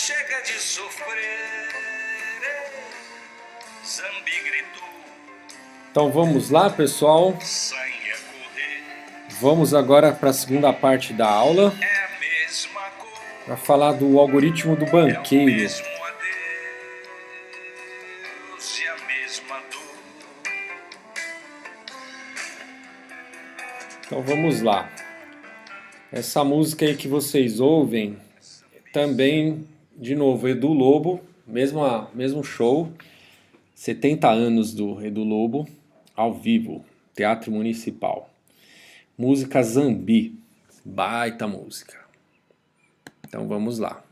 Chega de sofrer, Zambi gritou. Então vamos lá, pessoal. Saia correr, Vamos agora para a segunda parte da aula, é a mesma cor, para falar do algoritmo do é o banqueiro. mesmo adeus e a mesma dor. Então vamos lá. Essa música aí que vocês ouvem, também, de novo, Edu Lobo, mesmo show, 70 anos do Edu Lobo, ao vivo, Teatro Municipal. Música Zambi, baita música. Então vamos lá.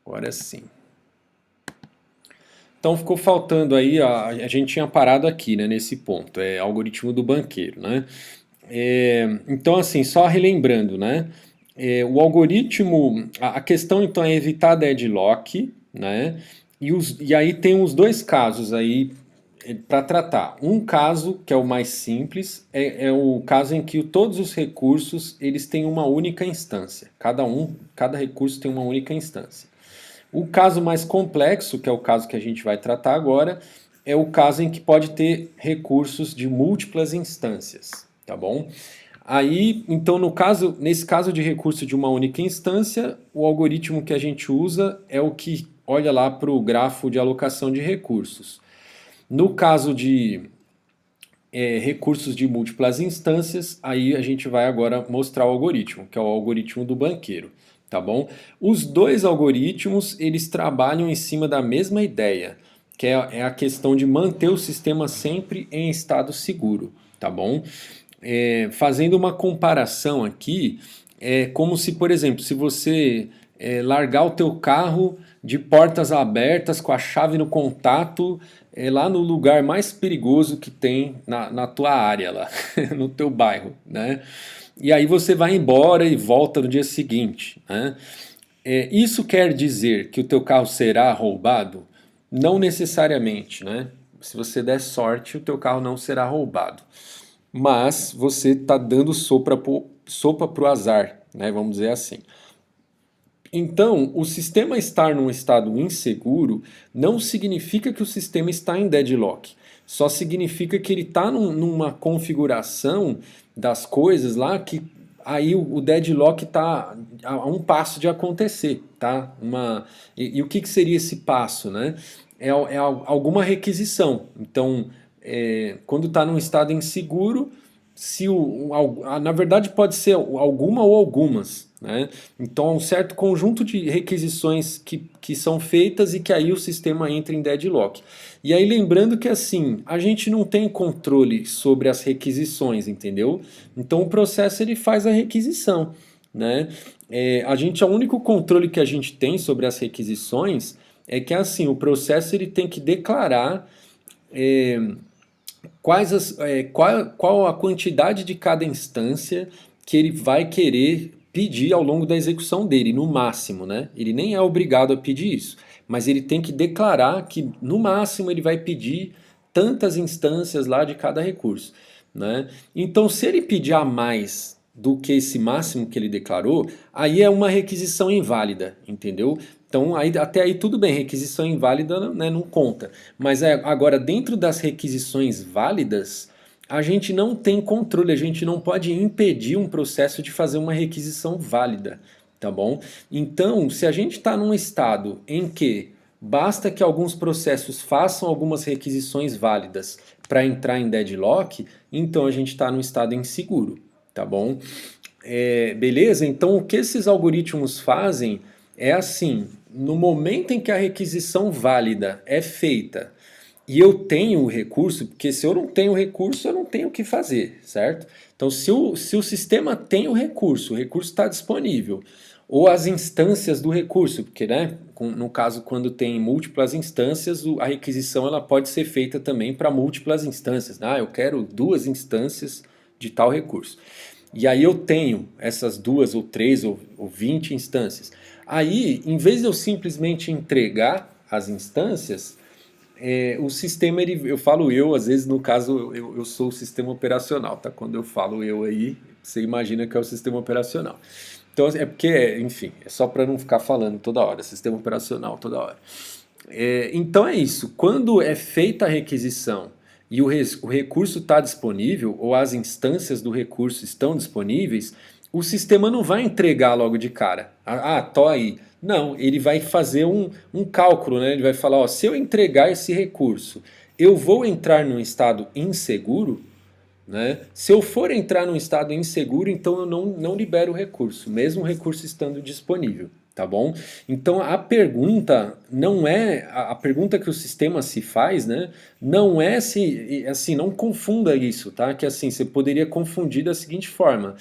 Agora sim. Então ficou faltando aí, a gente tinha parado aqui, né, nesse ponto, algoritmo do banqueiro, né? Então assim, só relembrando, né? O algoritmo, a questão então é evitar deadlock, né? E aí tem os dois casos aí para tratar. Um caso, que é o mais simples, é o caso em que todos os recursos eles têm uma única instância. Cada recurso tem uma única instância. O caso mais complexo, que é o caso que a gente vai tratar agora, é o caso em que pode ter recursos de múltiplas instâncias, tá bom? Aí, então, nesse caso de recurso de uma única instância, o algoritmo que a gente usa é o que olha lá para o grafo de alocação de recursos. No caso de recursos de múltiplas instâncias, aí a gente vai agora mostrar o algoritmo, que é o algoritmo do banqueiro, tá bom? Os dois algoritmos, eles trabalham em cima da mesma ideia, que é a questão de manter o sistema sempre em estado seguro, tá bom? Fazendo uma comparação aqui, é como se, por exemplo, se você largar o teu carro de portas abertas com a chave no contato lá no lugar mais perigoso que tem na tua área lá, no teu bairro, né? E aí você vai embora e volta no dia seguinte, né? Isso quer dizer que o teu carro será roubado? Não necessariamente, né? Se você der sorte, o teu carro não será roubado. Mas você está dando sopa para o azar, né? Vamos dizer assim. Então, o sistema estar num estado inseguro não significa que o sistema está em deadlock. Só significa que ele está numa configuração das coisas lá que aí o deadlock está a um passo de acontecer, tá? E o que seria esse passo, né? É alguma requisição. Então, quando está num estado inseguro, na verdade pode ser alguma ou algumas, né? Então há um certo conjunto de requisições que são feitas e que aí o sistema entra em deadlock. E aí lembrando que assim, a gente não tem controle sobre as requisições, entendeu? Então o processo ele faz a requisição, né? O único controle que a gente tem sobre as requisições é que assim, o processo ele tem que declarar qual a quantidade de cada instância que ele vai querer pedir ao longo da execução dele, no máximo, né? Ele nem é obrigado a pedir isso, mas ele tem que declarar que no máximo ele vai pedir tantas instâncias lá de cada recurso, né? Então, se ele pedir a mais do que esse máximo que ele declarou, aí é uma requisição inválida, entendeu? Então, até aí tudo bem, requisição inválida, né, não conta. Mas agora, dentro das requisições válidas, a gente não tem controle, a gente não pode impedir um processo de fazer uma requisição válida, tá bom? Então, se a gente está num estado em que basta que alguns processos façam algumas requisições válidas para entrar em deadlock, então a gente está num estado inseguro, tá bom? Beleza? Então o que esses algoritmos fazem é assim, no momento em que a requisição válida é feita e eu tenho o recurso, porque se eu não tenho o recurso, eu não tenho o que fazer, certo? Então se o sistema tem o recurso está disponível, ou as instâncias do recurso, porque né, no caso quando tem múltiplas instâncias, a requisição ela pode ser feita também para múltiplas instâncias. Eu quero 2 instâncias de tal recurso. E aí eu tenho essas 2 ou 3 ou 20 instâncias. Aí, em vez de eu simplesmente entregar as instâncias, o sistema, eu falo eu, às vezes no caso eu sou o sistema operacional, tá? Quando eu falo eu aí, você imagina que é o sistema operacional. Então é porque, enfim, é só para não ficar falando toda hora, sistema operacional toda hora. Então é isso, quando é feita a requisição e o recurso está disponível, ou as instâncias do recurso estão disponíveis, o sistema não vai entregar logo de cara. Tô aí. Não, ele vai fazer um cálculo, né? Ele vai falar, ó, se eu entregar esse recurso, eu vou entrar num estado inseguro, né? Se eu for entrar num estado inseguro, então eu não libero o recurso, mesmo o recurso estando disponível, tá bom? Então a pergunta não é a pergunta que o sistema se faz, né? Não é se assim, não confunda isso, tá? Que assim você poderia confundir da seguinte forma,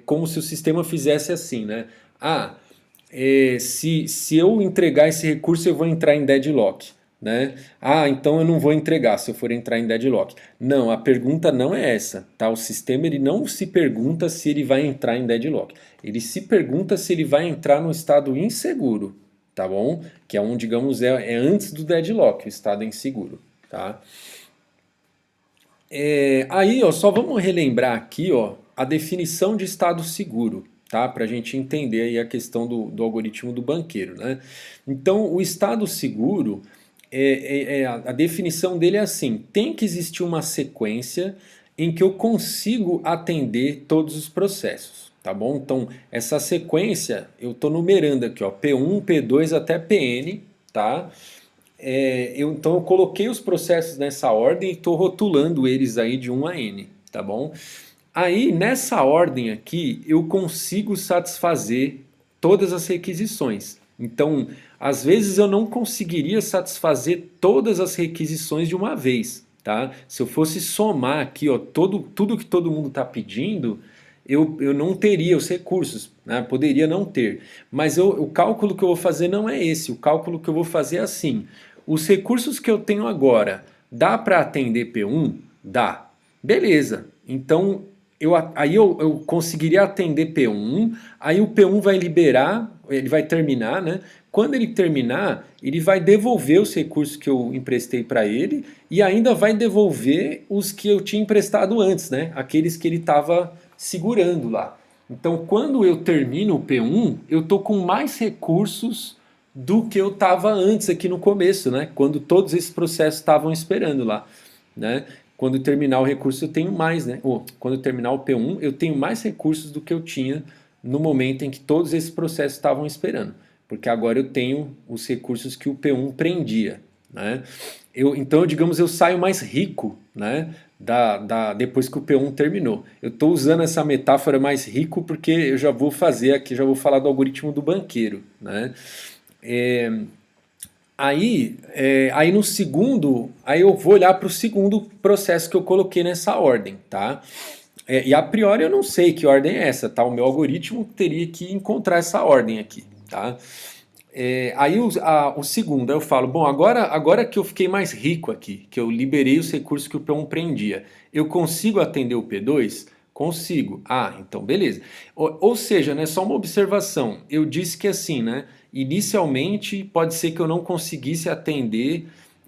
como se o sistema fizesse assim, né? Se eu entregar esse recurso eu vou entrar em deadlock. Né? Então eu não vou entregar se eu for entrar em deadlock. Não, a pergunta não é essa, tá? O sistema ele não se pergunta se ele vai entrar em deadlock. Ele se pergunta se ele vai entrar no estado inseguro, tá bom? Que é digamos, é antes do deadlock, o estado inseguro, tá? Aí, ó, só vamos relembrar aqui, ó, a definição de estado seguro, tá? Para a gente entender aí a questão do algoritmo do banqueiro, né? Então, o estado seguro a definição dele é assim: tem que existir uma sequência em que eu consigo atender todos os processos, tá bom? Então essa sequência eu estou numerando aqui, ó, P1, P2 até Pn, tá? Então eu coloquei os processos nessa ordem e estou rotulando eles aí de 1 a n, tá bom? Aí nessa ordem aqui eu consigo satisfazer todas as requisições. Então, às vezes eu não conseguiria satisfazer todas as requisições de uma vez, tá? Se eu fosse somar aqui, ó, tudo que todo mundo está pedindo, eu não teria os recursos, né? Poderia não ter. Mas o cálculo que eu vou fazer não é esse. O cálculo que eu vou fazer é assim: os recursos que eu tenho agora, dá para atender P1? Dá. Beleza. Então aí eu conseguiria atender P1, aí o P1 vai liberar, ele vai terminar, né? Quando ele terminar, ele vai devolver os recursos que eu emprestei para ele e ainda vai devolver os que eu tinha emprestado antes, né? Aqueles que ele estava segurando lá. Então, quando eu termino o P1, eu estou com mais recursos do que eu estava antes aqui no começo, né? Quando todos esses processos estavam esperando lá, né? Quando terminar o recurso eu tenho mais, né? Quando terminar o P1 eu tenho mais recursos do que eu tinha no momento em que todos esses processos estavam esperando. Porque agora eu tenho os recursos que o P1 prendia, né? Então, digamos, eu saio mais rico, né? Depois que o P1 terminou. Eu estou usando essa metáfora mais rico porque eu já vou fazer aqui, já vou falar do algoritmo do banqueiro, né? Aí no segundo, aí eu vou olhar para o segundo processo que eu coloquei nessa ordem, tá? E a priori eu não sei que ordem é essa, tá? O meu algoritmo teria que encontrar essa ordem aqui, tá? Aí o segundo, aí eu falo, bom, agora que eu fiquei mais rico aqui, que eu liberei os recursos que o P1 prendia, eu consigo atender o P2? Consigo. Então beleza. Ou seja, né, só uma observação. Eu disse que assim, né, inicialmente pode ser que eu não conseguisse atender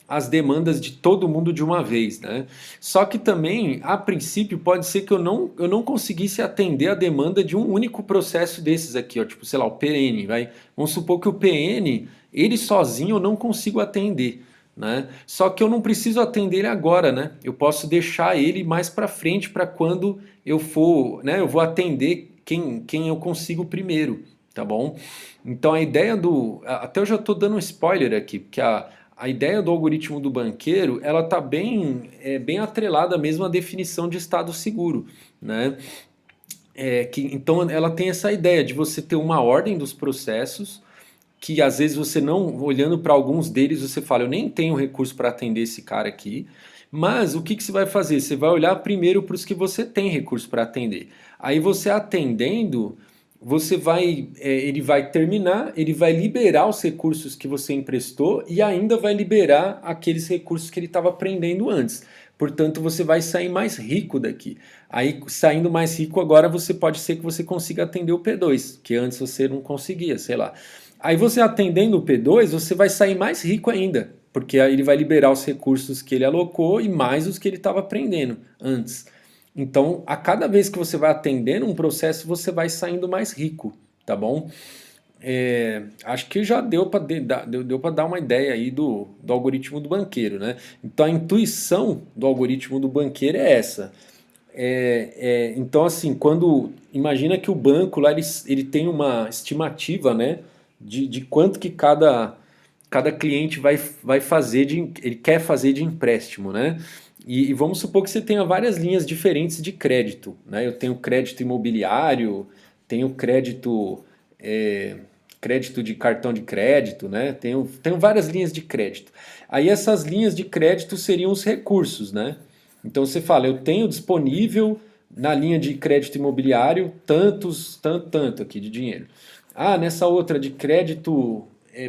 as demandas de todo mundo de uma vez, né? Só que também, a princípio, pode ser que eu não conseguisse atender a demanda de um único processo desses aqui, ó, tipo, sei lá, o PN, vai. Vamos supor que o PN, ele sozinho eu não consigo atender, né? Só que eu não preciso atender ele agora, né? Eu posso deixar ele mais para frente para quando eu for, né? Eu vou atender quem eu consigo primeiro, tá bom? Então a ideia até eu já estou dando um spoiler aqui, porque a ideia do algoritmo do banqueiro, ela está bem atrelada mesmo à definição de estado seguro, né? Então ela tem essa ideia de você ter uma ordem dos processos, que às vezes você não, olhando para alguns deles, você fala, eu nem tenho recurso para atender esse cara aqui, mas o que você vai fazer? Você vai olhar primeiro para os que você tem recurso para atender. Aí você atendendo, ele vai terminar, ele vai liberar os recursos que você emprestou e ainda vai liberar aqueles recursos que ele estava prendendo antes. Portanto, você vai sair mais rico daqui. Aí, saindo mais rico agora, pode ser que você consiga atender o P2, que antes você não conseguia, sei lá. Aí você atendendo o P2, você vai sair mais rico ainda, porque aí ele vai liberar os recursos que ele alocou e mais os que ele estava prendendo antes. Então, a cada vez que você vai atendendo um processo, você vai saindo mais rico, tá bom? Acho que já deu para dar uma ideia aí do algoritmo do banqueiro, né? Então, a intuição do algoritmo do banqueiro é essa. Então, assim, quando imagina que o banco lá ele tem uma estimativa, né, de quanto que cada cliente vai fazer ele quer fazer de empréstimo, né? E vamos supor que você tenha várias linhas diferentes de crédito, né? Eu tenho crédito imobiliário, tenho é, crédito de cartão de crédito, né? Tenho várias linhas de crédito. Aí essas linhas de crédito seriam os recursos, né? Então você fala, eu tenho disponível na linha de crédito imobiliário tanto aqui de dinheiro. Ah, nessa outra de crédito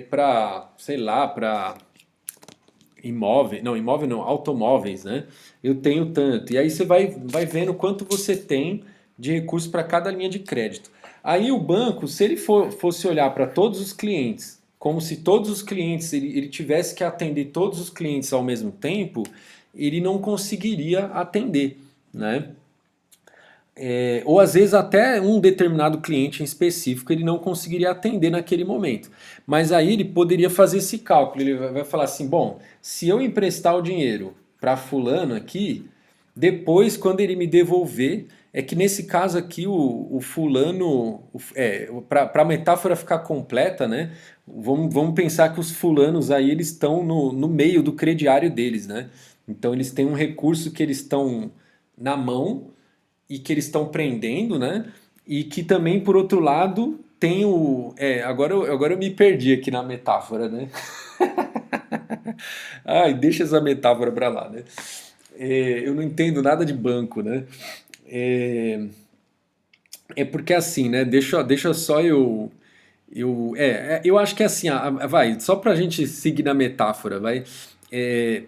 para, sei lá, para imóvel não, automóveis, né? Eu tenho tanto. E aí você vai vendo quanto você tem de recurso para cada linha de crédito. Aí o banco, se ele fosse olhar para todos os clientes, como se todos os clientes, ele tivesse que atender todos os clientes ao mesmo tempo, ele não conseguiria atender, né? Ou às vezes até um determinado cliente em específico ele não conseguiria atender naquele momento. Mas aí ele poderia fazer esse cálculo. Ele vai falar assim: bom, se eu emprestar o dinheiro para fulano aqui, depois quando ele me devolver, é que nesse caso aqui o fulano, para a metáfora ficar completa, né? Vamos pensar que os fulanos aí eles estão no meio do crediário deles, né? Então eles têm um recurso que eles estão na mão e que eles estão prendendo, né? E que também, por outro lado, tem o. Agora eu me perdi aqui na metáfora, né? Ai, deixa essa metáfora pra lá, né? Eu não entendo nada de banco, né? É, porque assim, né? Deixa só eu acho que é assim, vai, só pra gente seguir na metáfora, vai.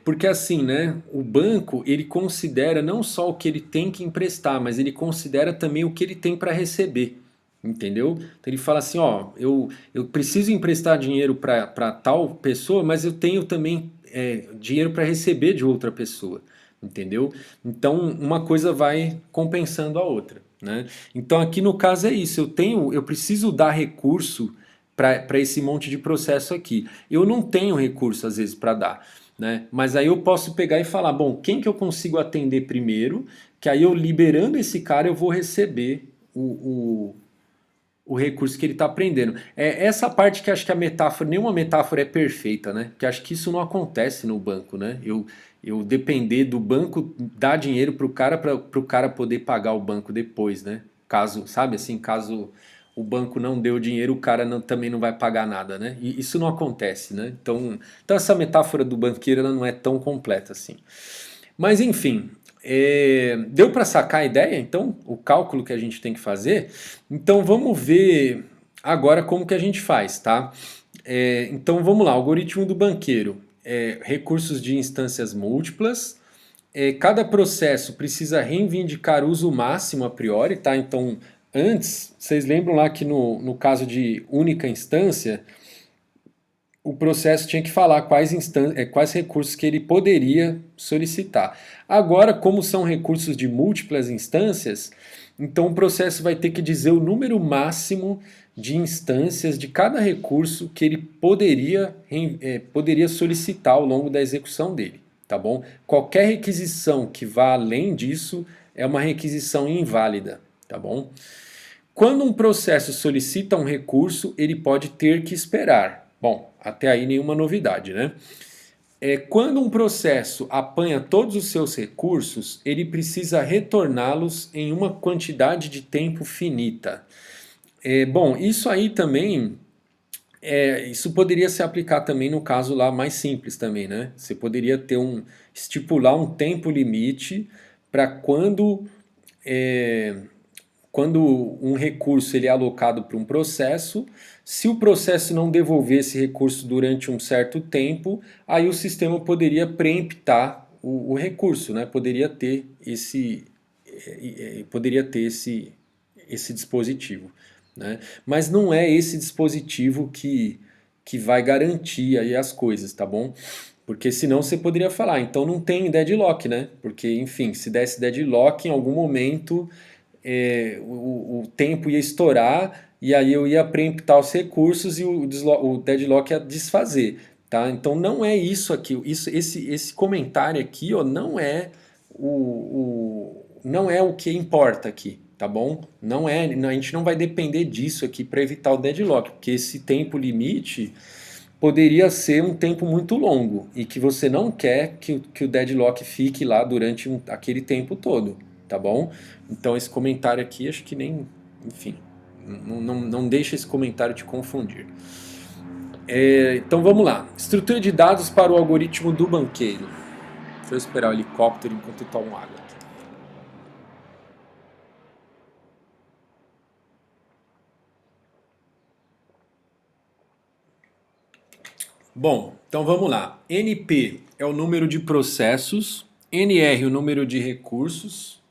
Porque assim, né? O banco ele considera não só o que ele tem que emprestar, mas ele considera também o que ele tem para receber, entendeu? Então ele fala assim: ó, eu preciso emprestar dinheiro para tal pessoa, mas eu tenho também dinheiro para receber de outra pessoa, entendeu? Então uma coisa vai compensando a outra, né? Então aqui no caso é isso, eu preciso dar recurso para esse monte de processo aqui. Eu não tenho recurso às vezes para dar, né? Mas aí eu posso pegar e falar, bom, quem que eu consigo atender primeiro? Que aí eu liberando esse cara eu vou receber o recurso que ele está aprendendo. É essa parte que acho que a metáfora, nenhuma metáfora é perfeita, né? Que acho que isso não acontece no banco, né? Eu depender do banco dar dinheiro para o cara poder pagar o banco depois, né? Caso, sabe assim, caso o banco não deu dinheiro, o cara também não vai pagar nada, né? E isso não acontece, né? Então essa metáfora do banqueiro ela não é tão completa assim. Mas enfim, deu para sacar a ideia, então, o cálculo que a gente tem que fazer? Então vamos ver agora como que a gente faz, tá? Então vamos lá, algoritmo do banqueiro. Recursos de instâncias múltiplas. Cada processo precisa reivindicar uso máximo a priori, tá? Então, antes, vocês lembram lá que no caso de única instância, o processo tinha que falar quais recursos que ele poderia solicitar. Agora, como são recursos de múltiplas instâncias, então o processo vai ter que dizer o número máximo de instâncias de cada recurso que ele poderia solicitar ao longo da execução dele, tá bom? Qualquer requisição que vá além disso é uma requisição inválida, tá bom? Quando um processo solicita um recurso, ele pode ter que esperar. Bom, até aí nenhuma novidade, né? Quando um processo apanha todos os seus recursos, ele precisa retorná-los em uma quantidade de tempo finita. Bom, isso aí também, isso poderia se aplicar também no caso lá mais simples também, né? Você poderia estipular um tempo limite para quando um recurso ele é alocado para um processo, se o processo não devolver esse recurso durante um certo tempo, aí o sistema poderia preemptar o recurso, né? Poderia ter esse dispositivo, né? Mas não é esse dispositivo que vai garantir aí as coisas, tá bom? Porque senão você poderia falar, então não tem deadlock, né? Porque, enfim, se desse deadlock, em algum momento o tempo ia estourar e aí eu ia preemptar os recursos e o deadlock ia desfazer, tá? Então não é isso aqui, esse comentário aqui, ó, não é o que importa aqui, tá bom? Não é, a gente não vai depender disso aqui para evitar o deadlock, porque esse tempo limite poderia ser um tempo muito longo e que você não quer que o deadlock fique lá durante aquele tempo todo, tá bom? Então esse comentário aqui acho que nem, enfim, não deixa esse comentário te confundir. Então vamos lá. Estrutura de dados para o algoritmo do banqueiro. Deixa eu esperar o helicóptero enquanto eu tomo água aqui. Bom, então vamos lá. NP é o número de processos, NR o número de recursos.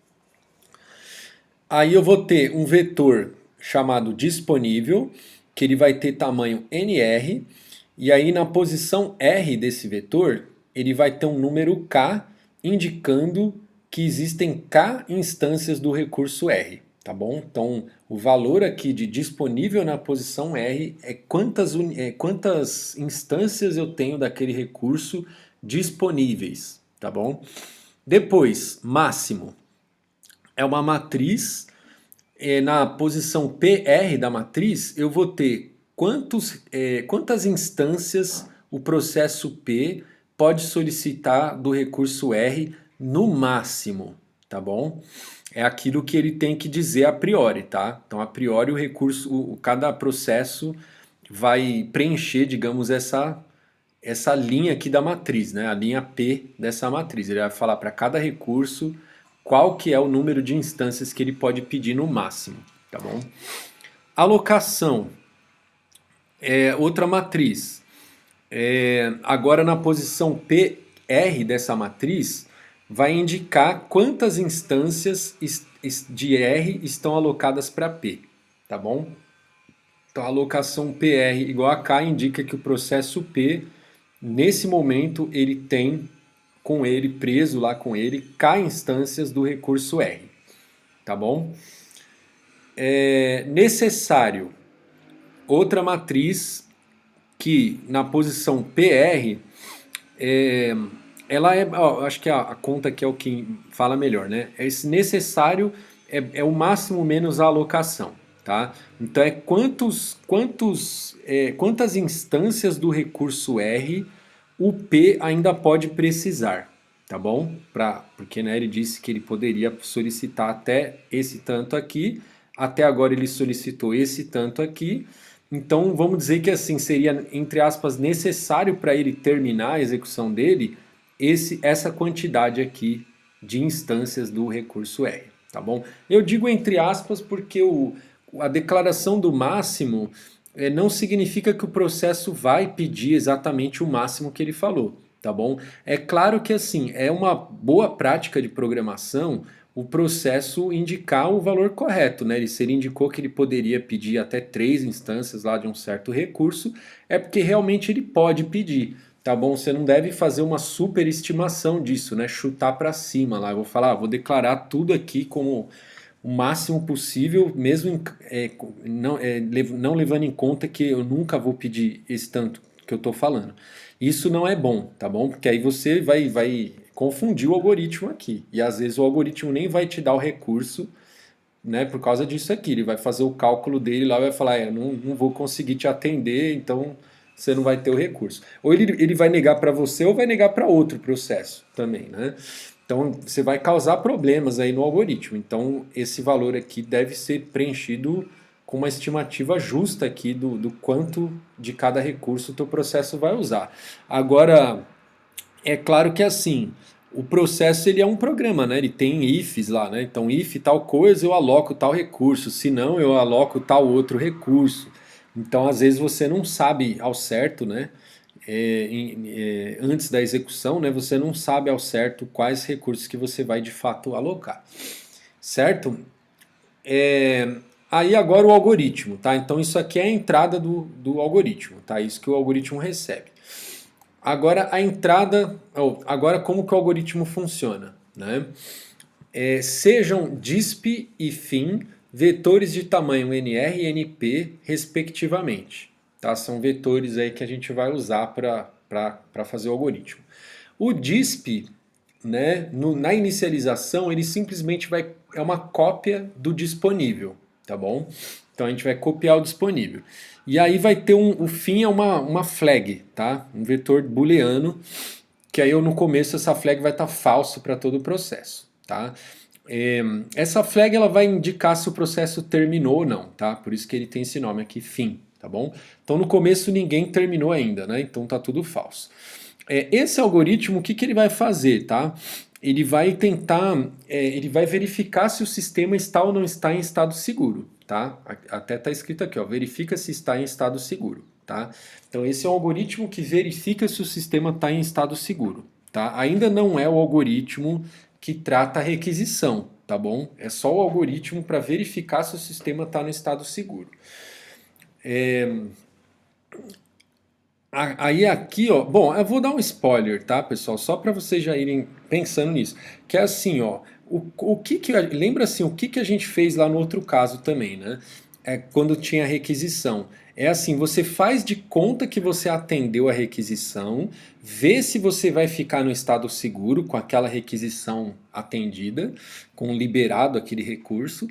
Aí eu vou ter um vetor chamado disponível, que ele vai ter tamanho NR, e aí na posição R desse vetor, ele vai ter um número K, indicando que existem K instâncias do recurso R, tá bom? Então, o valor aqui de disponível na posição R é quantas instâncias eu tenho daquele recurso disponíveis, tá bom? Depois, máximo é uma matriz. Na posição PR da matriz, eu vou ter quantas instâncias o processo P pode solicitar do recurso R no máximo, tá bom? É aquilo que ele tem que dizer a priori, tá? Então, a priori, o recurso, cada processo vai preencher, digamos, essa linha aqui da matriz, né? A linha P dessa matriz. Ele vai falar para cada recurso qual que é o número de instâncias que ele pode pedir no máximo, tá bom? Alocação é outra matriz. Agora na posição PR dessa matriz vai indicar quantas instâncias de R estão alocadas para P, tá bom? Então a alocação PR igual a K indica que o processo P, nesse momento, ele tem com ele, preso lá com ele, K instâncias do recurso R, tá bom? Necessário, outra matriz que na posição PR, ela acho que a conta aqui é o que fala melhor, né? Esse necessário é o máximo menos a alocação, tá? Então é quantas instâncias do recurso R o P ainda pode precisar, tá bom? Porque né, ele disse que ele poderia solicitar até esse tanto aqui, até agora ele solicitou esse tanto aqui, então vamos dizer que assim seria, entre aspas, necessário para ele terminar a execução dele essa quantidade aqui de instâncias do recurso R, tá bom? Eu digo entre aspas porque a declaração do máximo não significa que o processo vai pedir exatamente o máximo que ele falou, tá bom? É claro que assim, é uma boa prática de programação o processo indicar o valor correto, né? Se ele indicou que ele poderia pedir até 3 instâncias lá de um certo recurso, é porque realmente ele pode pedir, tá bom? Você não deve fazer uma superestimação disso, né? Chutar para cima lá. Eu vou falar, vou declarar tudo aqui como o máximo possível, mesmo não levando em conta que eu nunca vou pedir esse tanto que eu estou falando. Isso não é bom, tá bom? Porque aí você vai confundir o algoritmo aqui. E às vezes o algoritmo nem vai te dar o recurso, né, por causa disso aqui. Ele vai fazer o cálculo dele lá e vai falar, eu não vou conseguir te atender, então você não vai ter o recurso. Ou ele vai negar para você ou vai negar para outro processo também, né? Então você vai causar problemas aí no algoritmo. Então esse valor aqui deve ser preenchido com uma estimativa justa aqui do quanto de cada recurso o teu processo vai usar. Agora, é claro que assim, o processo ele é um programa, né? Ele tem ifs lá, né? Então if tal coisa eu aloco tal recurso, se não eu aloco tal outro recurso. Então às vezes você não sabe ao certo, né? Antes da execução, né, você não sabe ao certo quais recursos que você vai de fato alocar, certo? Aí agora o algoritmo, tá? Então isso aqui é a entrada do algoritmo, tá? Isso que o algoritmo recebe. agora a entrada, agora como que o algoritmo funciona, né? Sejam disp e fim vetores de tamanho nr e np respectivamente, tá? São vetores aí que a gente vai usar para fazer o algoritmo. O disp, né, na inicialização, ele simplesmente é uma cópia do disponível, tá bom? Então a gente vai copiar o disponível. E aí vai ter o fim é uma flag, tá? Um vetor booleano, que aí no começo essa flag vai estar falso para todo o processo, tá? Essa flag ela vai indicar se o processo terminou ou não, tá? Por isso que ele tem esse nome aqui, fim, tá bom? Então no começo ninguém terminou ainda, né? Então tá tudo falso. Esse algoritmo, o que ele vai fazer, tá? Ele vai tentar, ele vai verificar se o sistema está ou não está em estado seguro, tá? Até está escrito aqui, ó, verifica se está em estado seguro, tá? Então esse é um algoritmo que verifica se o sistema está em estado seguro, tá? Ainda não é o algoritmo que trata a requisição, tá bom? É só o algoritmo para verificar se o sistema está no estado seguro. Aí aqui, ó, bom, eu vou dar um spoiler, tá, pessoal, só para vocês já irem pensando nisso, que é assim, ó, lembra assim, o que a gente fez lá no outro caso também, né? Quando tinha requisição. É assim, você faz de conta que você atendeu a requisição, vê se você vai ficar no estado seguro com aquela requisição atendida, com liberado aquele recurso.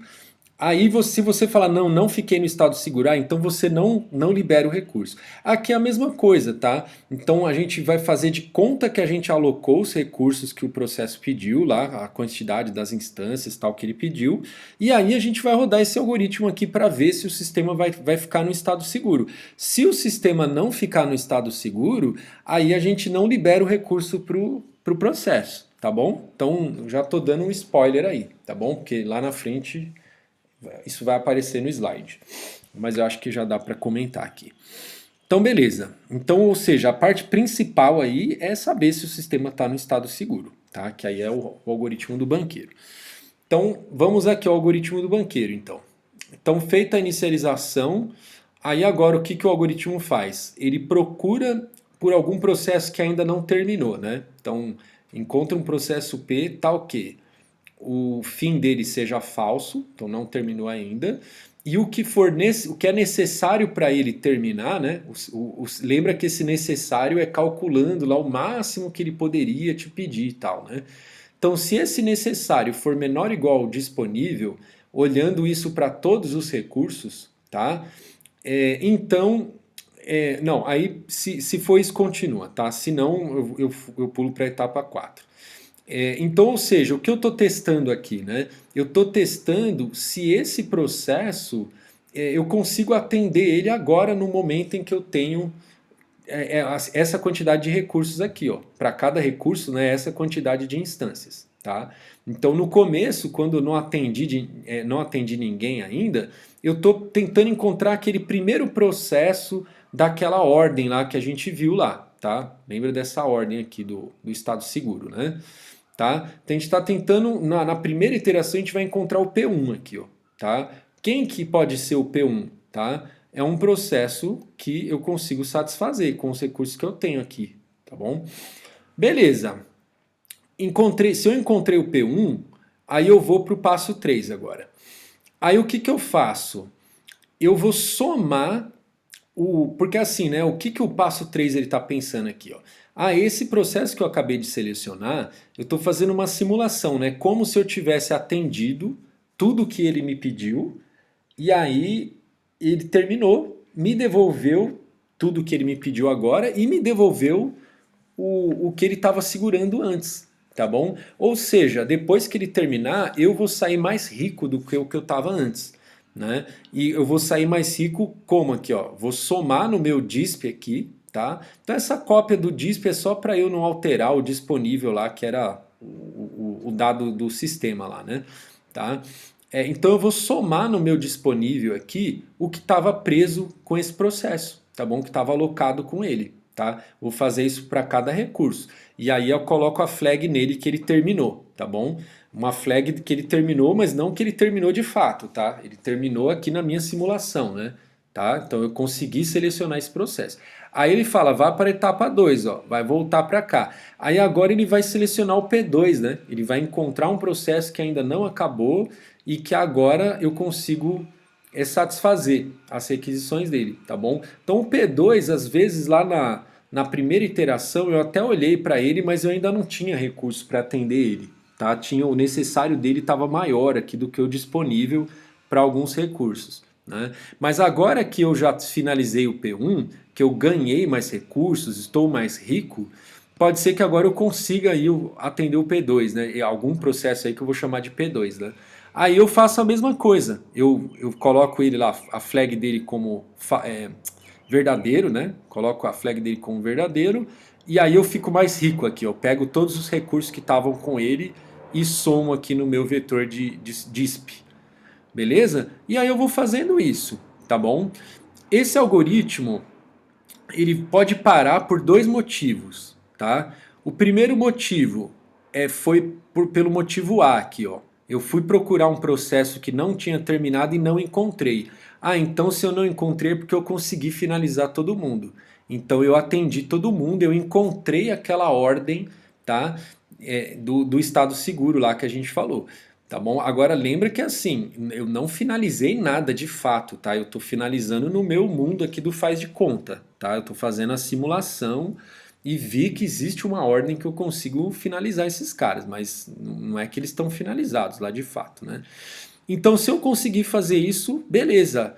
Aí se você falar não fiquei no estado seguro, então você não libera o recurso. Aqui é a mesma coisa, tá? Então a gente vai fazer de conta que a gente alocou os recursos que o processo pediu lá, a quantidade das instâncias tal que ele pediu, e aí a gente vai rodar esse algoritmo aqui para ver se o sistema vai ficar no estado seguro. Se o sistema não ficar no estado seguro, aí a gente não libera o recurso pro processo, tá bom? Então já tô dando um spoiler aí, tá bom? Porque lá na frente isso vai aparecer no slide, mas eu acho que já dá para comentar aqui. Então beleza, então ou seja, a parte principal aí é saber se o sistema está no estado seguro, tá? Que aí é o algoritmo do banqueiro. Então vamos aqui ao algoritmo do banqueiro então. Então feita a inicialização, aí agora o que o algoritmo faz? Ele procura por algum processo que ainda não terminou, né? Então encontra um processo P tal que o fim dele seja falso, então não terminou ainda, e o que é necessário para ele terminar, né? Lembra que esse necessário é calculando lá o máximo que ele poderia te pedir e tal, né? Então, se esse necessário for menor ou igual ao disponível, olhando isso para todos os recursos, tá? Então, não, aí se for isso continua, tá? Se não, eu pulo para a etapa 4. Então, ou seja, o que eu estou testando aqui, né? Eu estou testando se esse processo eu consigo atender ele agora no momento em que eu tenho essa quantidade de recursos aqui, ó. Para cada recurso, né, essa quantidade de instâncias, tá? Então, no começo, quando eu não atendi ninguém ainda, eu estou tentando encontrar aquele primeiro processo daquela ordem lá que a gente viu lá, tá? Lembra dessa ordem aqui do estado seguro, né? Tá? Então a gente está tentando, na primeira iteração a gente vai encontrar o P1 aqui, ó, tá? Quem que pode ser o P1? Tá? É um processo que eu consigo satisfazer com os recursos que eu tenho aqui, tá bom? Beleza. Se eu encontrei o P1, aí eu vou para o passo 3 agora. Aí o que eu faço? Eu vou somar porque assim, né? O que o passo 3 ele está pensando aqui, ó? Esse processo que eu acabei de selecionar, eu estou fazendo uma simulação, né? Como se eu tivesse atendido tudo que ele me pediu, e aí ele terminou, me devolveu tudo que ele me pediu agora e me devolveu o que ele estava segurando antes, tá bom? Ou seja, depois que ele terminar, eu vou sair mais rico do que o que eu estava antes, né? E eu vou sair mais rico como aqui, ó? Vou somar no meu disp aqui, tá? Então essa cópia do disp é só para eu não alterar o disponível lá, que era o dado do sistema lá, né? Tá? Então eu vou somar no meu disponível aqui o que estava preso com esse processo, tá bom? Que estava alocado com ele, tá? Vou fazer isso para cada recurso. E aí eu coloco a flag nele que ele terminou, tá bom? Uma flag que ele terminou, mas não que ele terminou de fato, tá? Ele terminou aqui na minha simulação, né? tá? Então eu consegui selecionar esse processo. Aí ele fala, vá para a etapa 2, ó, vai voltar para cá. Aí agora ele vai selecionar o P2, né? Ele vai encontrar um processo que ainda não acabou e que agora eu consigo satisfazer as requisições dele, tá bom? Então o P2, às vezes lá na primeira iteração eu até olhei para ele, mas eu ainda não tinha recurso para atender ele, tá? Tinha, o necessário dele estava maior aqui do que o disponível para alguns recursos, né? Mas agora que eu já finalizei o P1, que eu ganhei mais recursos, estou mais rico, pode ser que agora eu consiga aí atender o P2, né? E algum processo aí que eu vou chamar de P2, né? Aí eu faço a mesma coisa. Eu coloco ele lá, a flag dele como verdadeiro, né? Coloco a flag dele como verdadeiro. E aí eu fico mais rico aqui. Eu pego todos os recursos que estavam com ele e somo aqui no meu vetor de DISP. Beleza? E aí eu vou fazendo isso, tá bom? Esse algoritmo, ele pode parar por dois motivos, tá? O primeiro motivo foi pelo motivo A aqui, ó. Eu fui procurar um processo que não tinha terminado e não encontrei. Ah, então se eu não encontrei é porque eu consegui finalizar todo mundo. Então eu atendi todo mundo, eu encontrei aquela ordem, tá? Do estado seguro lá que a gente falou. Tá bom? Agora lembra que assim, eu não finalizei nada de fato, tá? Eu estou finalizando no meu mundo aqui do faz de conta, tá? Eu estou fazendo a simulação e vi que existe uma ordem que eu consigo finalizar esses caras, mas não é que eles estão finalizados lá de fato, né? Então, se eu conseguir fazer isso, beleza.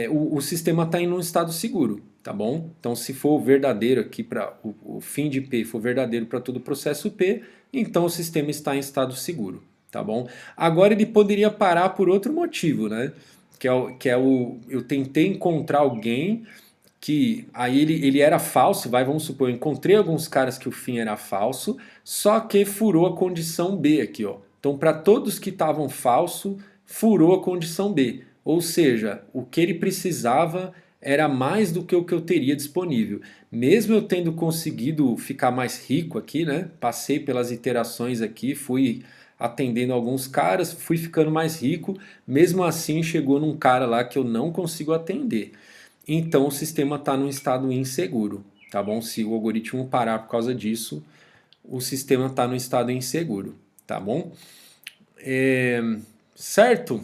O sistema está em um estado seguro, tá bom? Então, se for verdadeiro aqui para o fim de P for verdadeiro para todo o processo P, então o sistema está em estado seguro, tá bom? Agora ele poderia parar por outro motivo, né? Eu tentei encontrar alguém que aí ele era falso, vamos supor, eu encontrei alguns caras que o fim era falso, só que furou a condição B aqui, ó. Então, para todos que estavam falso, furou a condição B. Ou seja, o que ele precisava era mais do que o que eu teria disponível. Mesmo eu tendo conseguido ficar mais rico aqui, né? Passei pelas iterações aqui, fui atendendo alguns caras, fui ficando mais rico, mesmo assim chegou num cara lá que eu não consigo atender. Então o sistema está num estado inseguro, tá bom? Se o algoritmo parar por causa disso, o sistema está no estado inseguro, tá bom? Certo?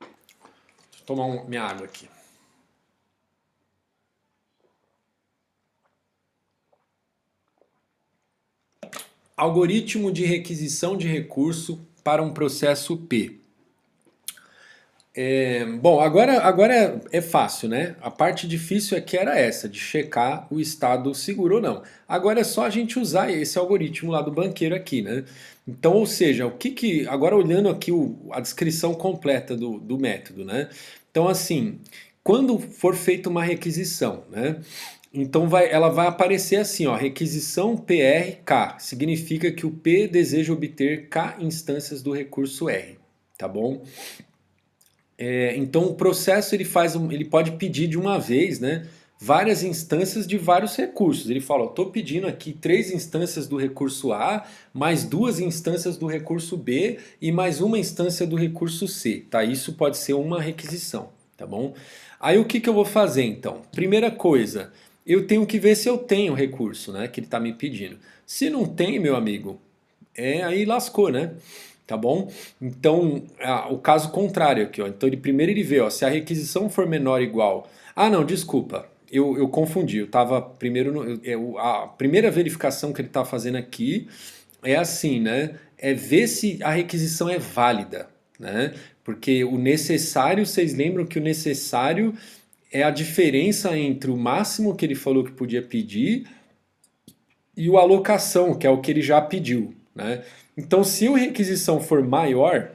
Deixa eu tomar minha água aqui. Algoritmo de requisição de recurso para um processo P. Bom, agora é fácil, né? A parte difícil aqui era essa, de checar o estado seguro ou não. Agora é só a gente usar esse algoritmo lá do banqueiro aqui, né? Então, ou seja, agora olhando aqui a descrição completa do método, né? Então, assim, quando for feita uma requisição, né? Então ela vai aparecer assim, ó, requisição PRK, significa que o P deseja obter K instâncias do recurso R, tá bom? Então o processo ele pode pedir de uma vez, né, várias instâncias de vários recursos. Ele fala, estou pedindo aqui 3 instâncias do recurso A, mais 2 instâncias do recurso B e mais uma instância do recurso C. Tá? Isso pode ser uma requisição, tá bom? Aí o que eu vou fazer então? Primeira coisa, eu tenho que ver se eu tenho o recurso, né, que ele está me pedindo. Se não tem, meu amigo, aí lascou, né? Tá bom? Então, o caso contrário aqui, ó. Então, primeiro ele vê, ó, se a requisição for menor ou igual. Ah, não, desculpa. Eu confundi. Eu tava primeiro a primeira verificação que ele está fazendo aqui é assim, né? É ver se a requisição é válida, né? Porque o necessário, vocês lembram que o necessário é a diferença entre o máximo que ele falou que podia pedir e o alocação, que é o que ele já pediu, né? Então, se a requisição for maior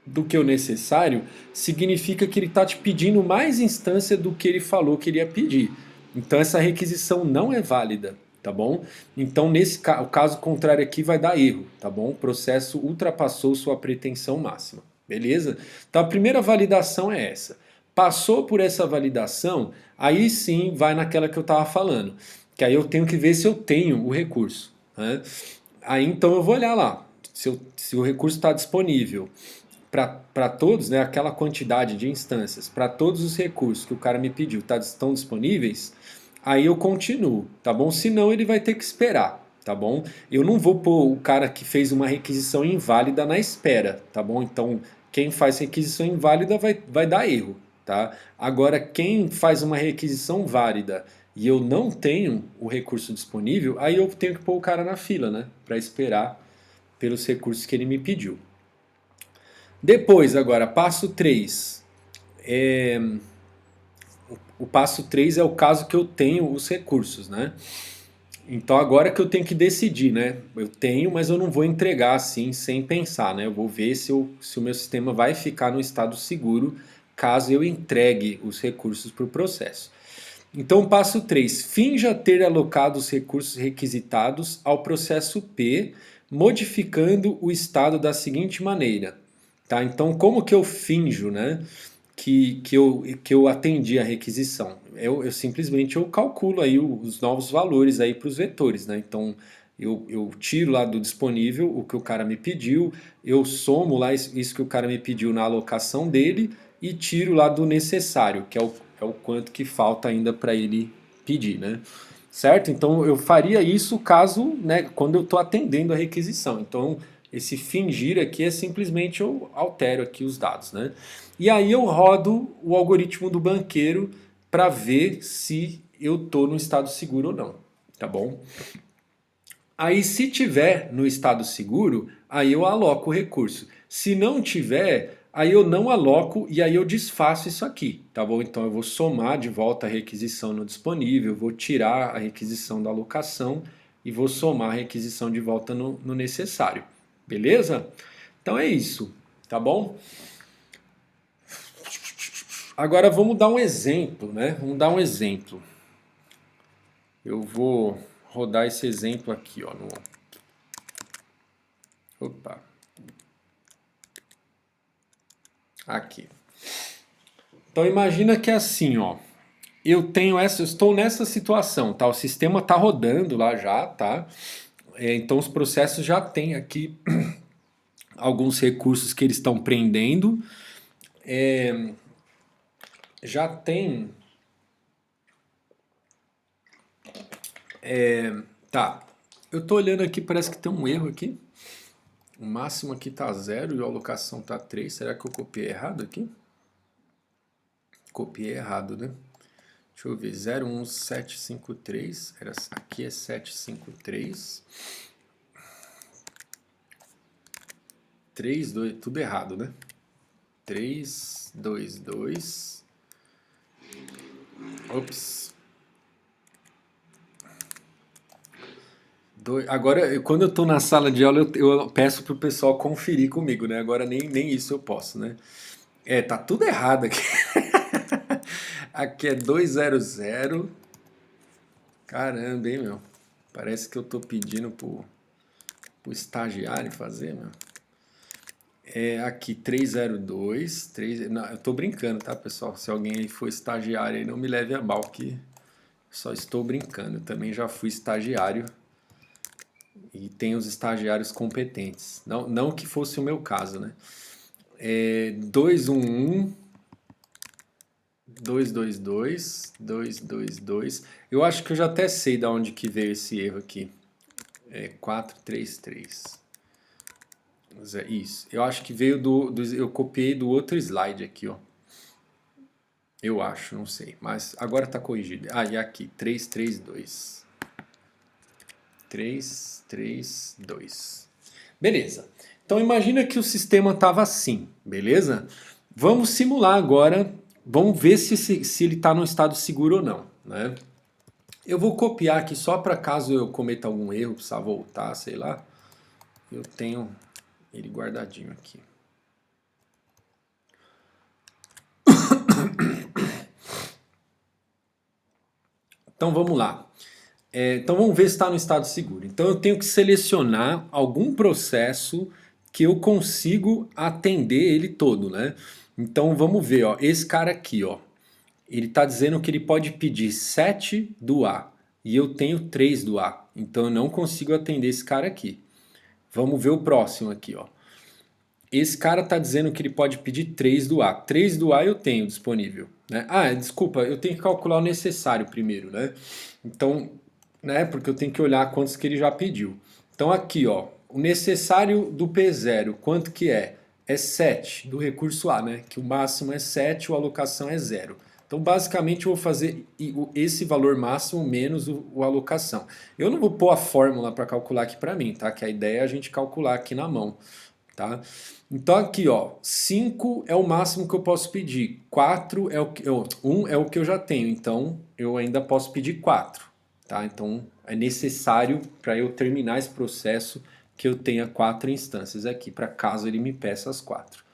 do que o necessário, significa que ele está te pedindo mais instância do que ele falou que ele ia pedir. Então, essa requisição não é válida, tá bom? Então, o caso contrário aqui vai dar erro, tá bom? O processo ultrapassou sua pretensão máxima, beleza? Então, a primeira validação é essa. Passou por essa validação, aí sim vai naquela que eu estava falando, que aí eu tenho que ver se eu tenho o recurso, né? Aí então eu vou olhar lá, se o recurso está disponível. para todos, né, aquela quantidade de instâncias, para todos os recursos que o cara me pediu estão disponíveis, aí eu continuo, tá bom? Senão ele vai ter que esperar, tá bom? Eu não vou pôr o cara que fez uma requisição inválida na espera, tá bom? Então, quem faz requisição inválida vai dar erro, tá? Agora, quem faz uma requisição válida e eu não tenho o recurso disponível, aí eu tenho que pôr o cara na fila, né? Para esperar pelos recursos que ele me pediu. Depois, agora, passo 3. O passo 3 é o caso que eu tenho os recursos, né? Então agora que eu tenho que decidir, né? Eu tenho, mas eu não vou entregar assim sem pensar, né? Eu vou ver se o meu sistema vai ficar no estado seguro caso eu entregue os recursos para o processo. Então, passo 3. Finja ter alocado os recursos requisitados ao processo P, modificando o estado da seguinte maneira. Tá? Então, como que eu finjo, né, que eu atendi a requisição? Eu simplesmente eu calculo aí os novos valores aí para os vetores. Né? Então, eu tiro lá do disponível o que o cara me pediu, eu somo lá isso que o cara me pediu na alocação dele e tiro lá do necessário, que é o quanto que falta ainda para ele pedir, né? Certo? Então eu faria isso caso, né, quando eu estou atendendo a requisição. Então esse fingir aqui é simplesmente eu altero aqui os dados, né? E aí eu rodo o algoritmo do banqueiro para ver se eu estou no estado seguro ou não, tá bom? Aí se tiver no estado seguro, aí eu aloco o recurso. Se não tiver, aí eu não aloco e aí eu desfaço isso aqui, tá bom? Então eu vou somar de volta a requisição no disponível, vou tirar a requisição da alocação e vou somar a requisição de volta no necessário, beleza? Então é isso, tá bom? Agora vamos dar um exemplo, né? Vamos dar um exemplo. Eu vou rodar esse exemplo aqui, ó, no... Opa, aqui. Então imagina que é assim, ó. Eu estou nessa situação, tá? O sistema está rodando lá já, tá? Então os processos já têm aqui alguns recursos que eles estão prendendo. Já tem. Tá. Eu tô olhando aqui, parece que tem um erro aqui. O máximo aqui tá 0 e a alocação tá 3. Será que eu copiei errado aqui? Copiei errado, né? Deixa eu ver, 01753, aqui é 753, 3, 2, tudo errado, né? 3, 2, 2, ops. Agora, quando eu tô na sala de aula, eu peço pro pessoal conferir comigo, né? Agora nem isso eu posso, né? Tá tudo errado aqui. Aqui é 200. Caramba, hein, meu? Parece que eu tô pedindo pro estagiário fazer, meu. Aqui 302. Não, eu tô brincando, tá, pessoal? Se alguém aí for estagiário aí, não me leve a mal, que só estou brincando. Eu também já fui estagiário e tenho os estagiários competentes. Não que fosse o meu caso, né? 211. 222, 222. Eu acho que eu já até sei de onde que veio esse erro aqui. 433. Isso. Eu acho que veio eu copiei do outro slide aqui, ó. Eu acho, não sei. Mas agora tá corrigido. E aqui, 332. 332. Beleza. Então imagina que o sistema estava assim, beleza? Vamos simular agora. Vamos ver se ele está no estado seguro ou não, né? Eu vou copiar aqui só para caso eu cometa algum erro, precisar voltar, sei lá. Eu tenho ele guardadinho aqui. Então vamos lá. Então vamos ver se está no estado seguro. Então eu tenho que selecionar algum processo que eu consigo atender ele todo, né? Então vamos ver, ó, esse cara aqui, ó. Ele está dizendo que ele pode pedir 7 do A e eu tenho 3 do A. Então eu não consigo atender esse cara aqui. Vamos ver o próximo aqui, ó. esse cara está dizendo que ele pode pedir 3 do A. 3 do A eu tenho disponível, né? Ah, desculpa, eu tenho que calcular o necessário primeiro, né? Então, né, porque eu tenho que olhar quantos que ele já pediu. Então aqui, ó, o necessário do P0, quanto que é? É 7 do recurso A, né? Que o máximo é 7, a alocação é 0. Então, basicamente, eu vou fazer esse valor máximo menos o alocação. Eu não vou pôr a fórmula para calcular aqui para mim, tá? Que a ideia é a gente calcular aqui na mão, tá? Então aqui, ó, 5 é o máximo que eu posso pedir, 4 é o que 1 é o que eu já tenho, então eu ainda posso pedir 4, tá? Então é necessário para eu terminar esse processo que eu tenha 4 instâncias aqui, para caso ele me peça as 4.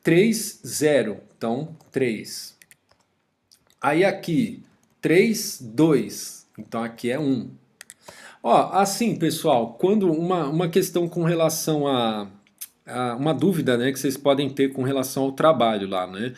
3, 0, então 3. Aí aqui, 3, 2, então aqui é 1. Ó, assim, pessoal, quando uma questão com relação a uma dúvida, né, que vocês podem ter com relação ao trabalho lá, né?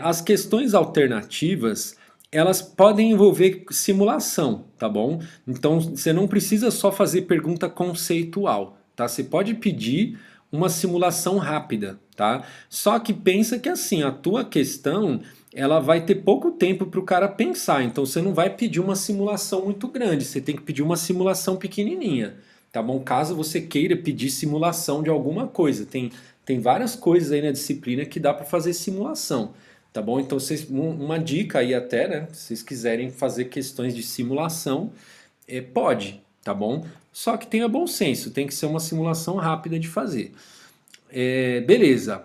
As questões alternativas, elas podem envolver simulação, tá bom? Então você não precisa só fazer pergunta conceitual, tá? Você pode pedir uma simulação rápida, tá? Só que pensa que assim, a tua questão ela vai ter pouco tempo para o cara pensar, então você não vai pedir uma simulação muito grande, você tem que pedir uma simulação pequenininha, tá bom? Caso você queira pedir simulação de alguma coisa, tem várias coisas aí na disciplina que dá para fazer simulação, tá bom? Então vocês, uma dica aí até, né? Se vocês quiserem fazer questões de simulação, pode, tá bom? Só que tenha bom senso, tem que ser uma simulação rápida de fazer. Beleza.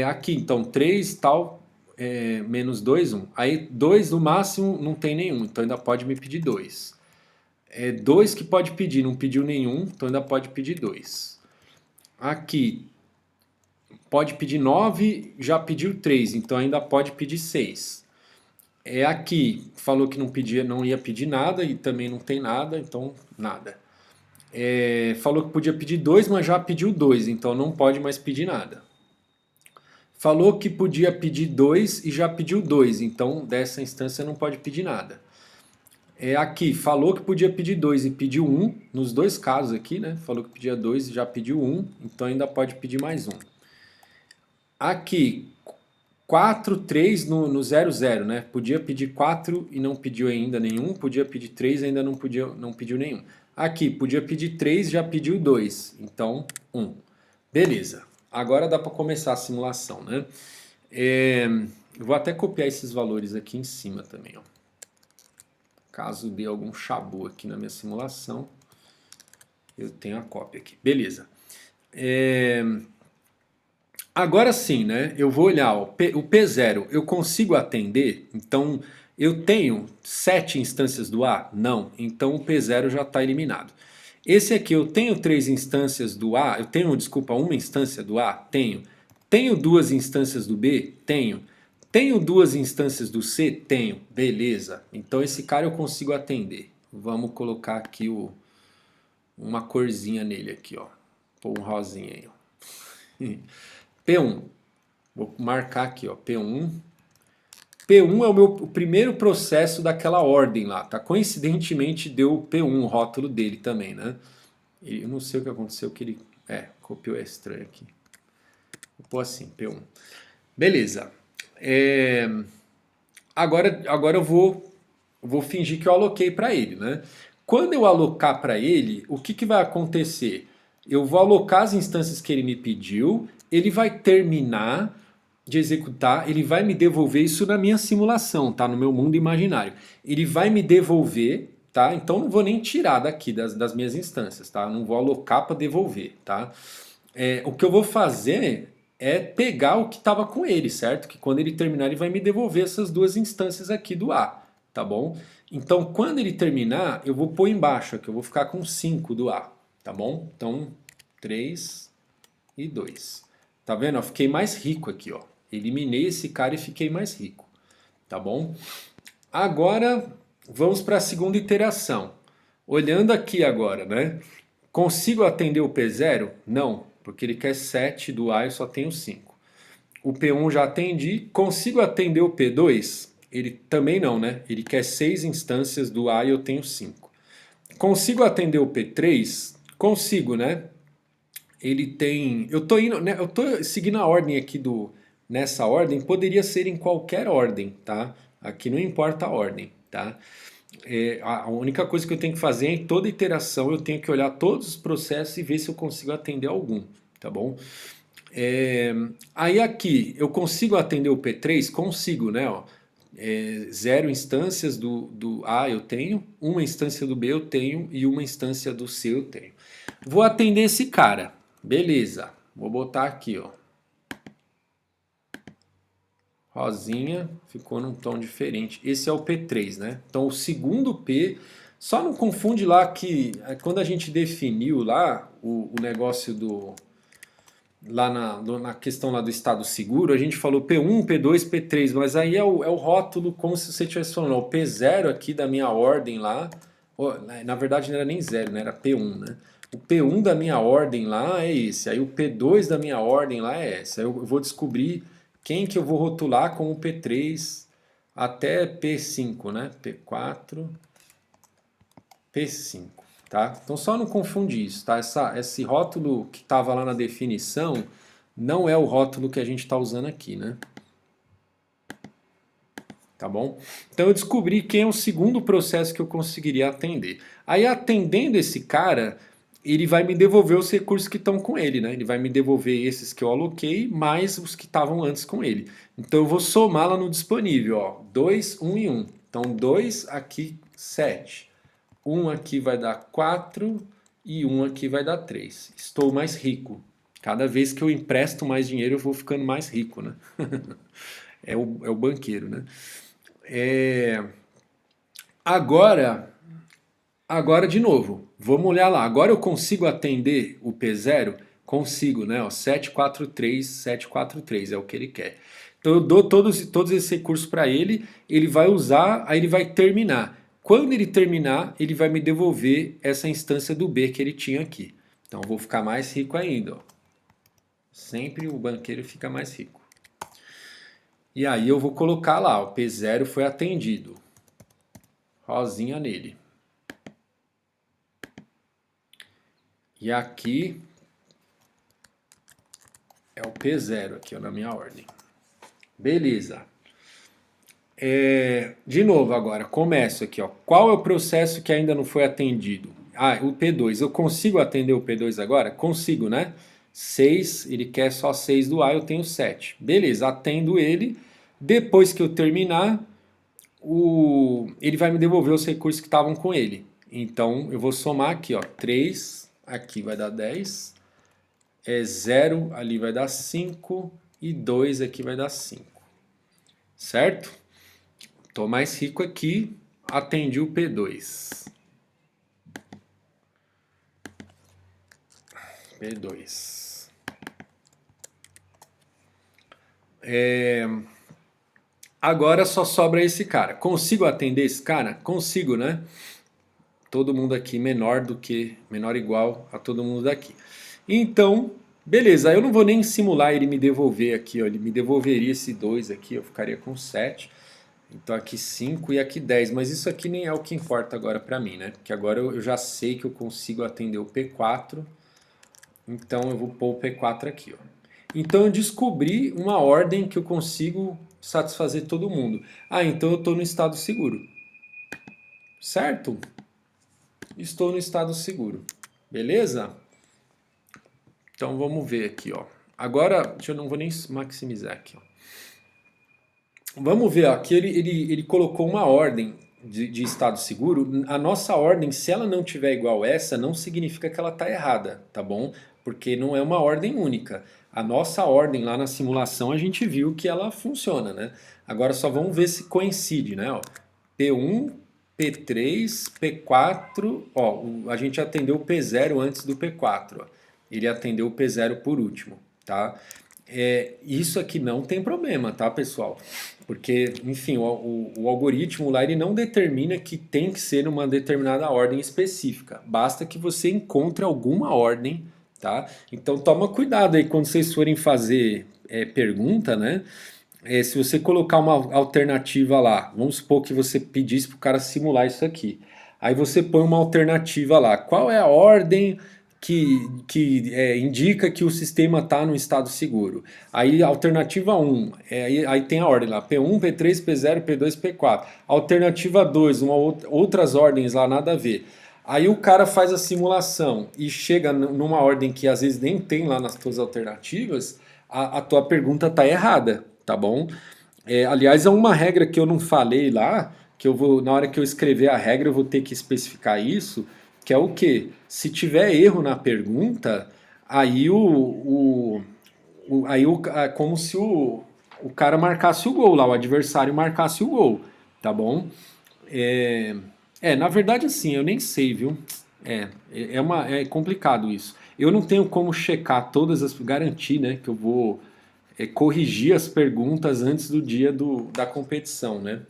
Aqui então 3 tal, menos 2, 1. Aí 2 no máximo não tem nenhum, então ainda pode me pedir 2. 2 que pode pedir, não pediu nenhum, então ainda pode pedir 2. Aqui pode pedir 9, já pediu 3, então ainda pode pedir 6. Aqui falou que não pedia, não ia pedir nada e também não tem nada, então nada. Falou que podia pedir 2, mas já pediu 2, então não pode mais pedir nada. Falou que podia pedir 2 e já pediu 2, então dessa instância não pode pedir nada. Aqui, falou que podia pedir 2 e pediu 1, nos dois casos aqui, né? Falou que pedia 2 e já pediu 1, então ainda pode pedir mais 1. Aqui, 4, 3 no 0, 0, né? Podia pedir 4 e não pediu ainda nenhum, podia pedir 3 e ainda não pediu nenhum. Aqui, podia pedir 3 e já pediu 2, então 1. Beleza, agora dá para começar a simulação, né? Vou até copiar esses valores aqui em cima também, ó. Caso dê algum chabu aqui na minha simulação, eu tenho a cópia aqui. Beleza. Agora sim, né? Eu vou olhar ó, o P0, eu consigo atender? Então, eu tenho 7 instâncias do A? Não. Então, o P0 já está eliminado. Esse aqui, eu tenho 3 instâncias do A? Eu tenho, desculpa, uma instância do A? Tenho. Tenho 2 instâncias do B? Tenho. Tenho 2 instâncias do C? Tenho. Beleza. Então esse cara eu consigo atender. Vamos colocar aqui uma corzinha nele aqui, ó. Pôr um rosinha aí, ó. P1. Vou marcar aqui, ó. P1. P1 é o primeiro processo daquela ordem lá, tá? Coincidentemente deu P1 o rótulo dele também, né? Eu não sei o que aconteceu que ele... copiou, é estranho aqui. Vou pôr assim, P1. Beleza. Agora eu vou fingir que eu aloquei para ele, né? Quando eu alocar para ele, o que vai acontecer? Eu vou alocar as instâncias que ele me pediu, ele vai terminar de executar, ele vai me devolver isso na minha simulação, tá? No meu mundo imaginário. Ele vai me devolver, tá? Então não vou nem tirar daqui das minhas instâncias, tá? Não vou alocar para devolver, tá? O que eu vou fazer é pegar o que estava com ele, certo? Que quando ele terminar ele vai me devolver essas 2 instâncias aqui do A, tá bom? Então quando ele terminar eu vou pôr embaixo aqui, eu vou ficar com 5 do A, tá bom? Então 3 e 2. Tá vendo? Eu fiquei mais rico aqui, ó. Eliminei esse cara e fiquei mais rico, tá bom? Agora vamos para a segunda iteração. Olhando aqui agora, né? Consigo atender o P0? Não, porque ele quer 7 do A e eu só tenho 5. O P1 já atendi. Consigo atender o P2? Ele também não, né? Ele quer 6 instâncias do A e eu tenho 5. Consigo atender o P3? Consigo, né? ele tem. Eu tô indo, né, eu tô seguindo a ordem aqui do. Nessa ordem, poderia ser em qualquer ordem, tá? Aqui não importa a ordem, tá? A única coisa que eu tenho que fazer é em toda iteração eu tenho que olhar todos os processos e ver se eu consigo atender algum, tá bom? Aí aqui eu consigo atender o P3? Consigo, né? Ó. Zero instâncias do A eu tenho, uma instância do B eu tenho e uma instância do C eu tenho. Vou atender esse cara, beleza? Vou botar aqui, ó. Rosinha, ficou num tom diferente. Esse é o P3, né? Então o segundo P, só não confunde lá que quando a gente definiu lá o negócio do lá na questão lá do estado seguro, a gente falou P1, P2, P3, mas aí é o rótulo como se você estivesse falando, ó, o P0 aqui da minha ordem lá, ó, na verdade não era nem 0, né, era P1, né? O P1 da minha ordem lá é esse, aí o P2 da minha ordem lá é esse. Aí eu vou descobrir quem que eu vou rotular como P3 até P5, né? P4, P5, tá? Então só não confundir isso, tá? Esse rótulo que estava lá na definição não é o rótulo que a gente está usando aqui, né? Tá bom? Então eu descobri quem é o segundo processo que eu conseguiria atender. Aí atendendo esse cara, ele vai me devolver os recursos que estão com ele, né? Ele vai me devolver esses que eu aloquei, mais os que estavam antes com ele. Então eu vou somar lá no disponível, ó, 2, 1 e 1. Então 2 aqui, 7. Um aqui vai dar 4 e um aqui vai dar 3. Estou mais rico. Cada vez que eu empresto mais dinheiro, eu vou ficando mais rico, né? É o banqueiro, né? É... Agora, agora de novo, vamos olhar lá. Agora eu consigo atender o P0? Consigo, né? Ó, 743, 743 é o que ele quer. Então eu dou todos esses recursos para ele, ele vai usar, aí ele vai terminar. Quando ele terminar, ele vai me devolver essa instância do B que ele tinha aqui. Então eu vou ficar mais rico ainda. Ó. Sempre o banqueiro fica mais rico. E aí eu vou colocar lá, o P0 foi atendido. Rosinha nele. E aqui é o P0 aqui ó, na minha ordem. Beleza. De novo agora, começo aqui. Ó. Qual é o processo que ainda não foi atendido? Ah, o P2. Eu consigo atender o P2 agora? Consigo, né? 6, ele quer só 6 do A, eu tenho 7. Beleza, atendo ele. Depois que eu terminar, ele vai me devolver os recursos que estavam com ele. Então eu vou somar aqui, ó, 3, aqui vai dar 10, 0 ali vai dar 5 e 2 aqui vai dar 5. Certo? Estou mais rico aqui, atendi o P2. P2. Agora só sobra esse cara. Consigo atender esse cara? Consigo, né? Todo mundo aqui menor ou igual a todo mundo daqui. Então, beleza, eu não vou nem simular ele me devolver aqui, ó. Ele me devolveria esse 2 aqui, eu ficaria com 7. Então aqui 5 e aqui 10, mas isso aqui nem é o que importa agora para mim, né? Porque agora eu já sei que eu consigo atender o P4, então eu vou pôr o P4 aqui, ó. Então eu descobri uma ordem que eu consigo satisfazer todo mundo. Ah, então eu estou no estado seguro. Certo? Estou no estado seguro. Beleza? Então vamos ver aqui, ó. Agora, eu não vou nem maximizar aqui, ó. Vamos ver, ó, aqui ele colocou uma ordem de estado seguro. A nossa ordem, se ela não tiver igual essa, não significa que ela está errada, tá bom? Porque não é uma ordem única. A nossa ordem lá na simulação a gente viu que ela funciona, né? Agora só vamos ver se coincide, né? Ó, P1, P3, P4, ó, a gente atendeu o P0 antes do P4, ó. Ele atendeu o P0 por último, tá? Isso aqui não tem problema, tá, pessoal? Porque, enfim, o algoritmo lá ele não determina que tem que ser uma determinada ordem específica. Basta que você encontre alguma ordem, tá? Então toma cuidado aí quando vocês forem fazer pergunta, né? Se você colocar uma alternativa lá, vamos supor que você pedisse para o cara simular isso aqui. Aí você põe uma alternativa lá. Qual é a ordem que indica que o sistema está no estado seguro. Aí alternativa 1, aí tem a ordem lá, P1, P3, P0, P2, P4. Alternativa 2, outras ordens lá, nada a ver. Aí o cara faz a simulação e chega numa ordem que às vezes nem tem lá nas tuas alternativas, a tua pergunta tá errada, tá bom? Aliás, é uma regra que eu não falei lá, que eu vou, na hora que eu escrever a regra, eu vou ter que especificar isso, que é o quê? Se tiver erro na pergunta, aí é como se o cara marcasse o gol lá, o adversário marcasse o gol, tá bom? É, na verdade, assim, eu nem sei, viu? É complicado isso. Eu não tenho como checar todas as, garantir, né, que eu vou corrigir as perguntas antes do dia da competição, né?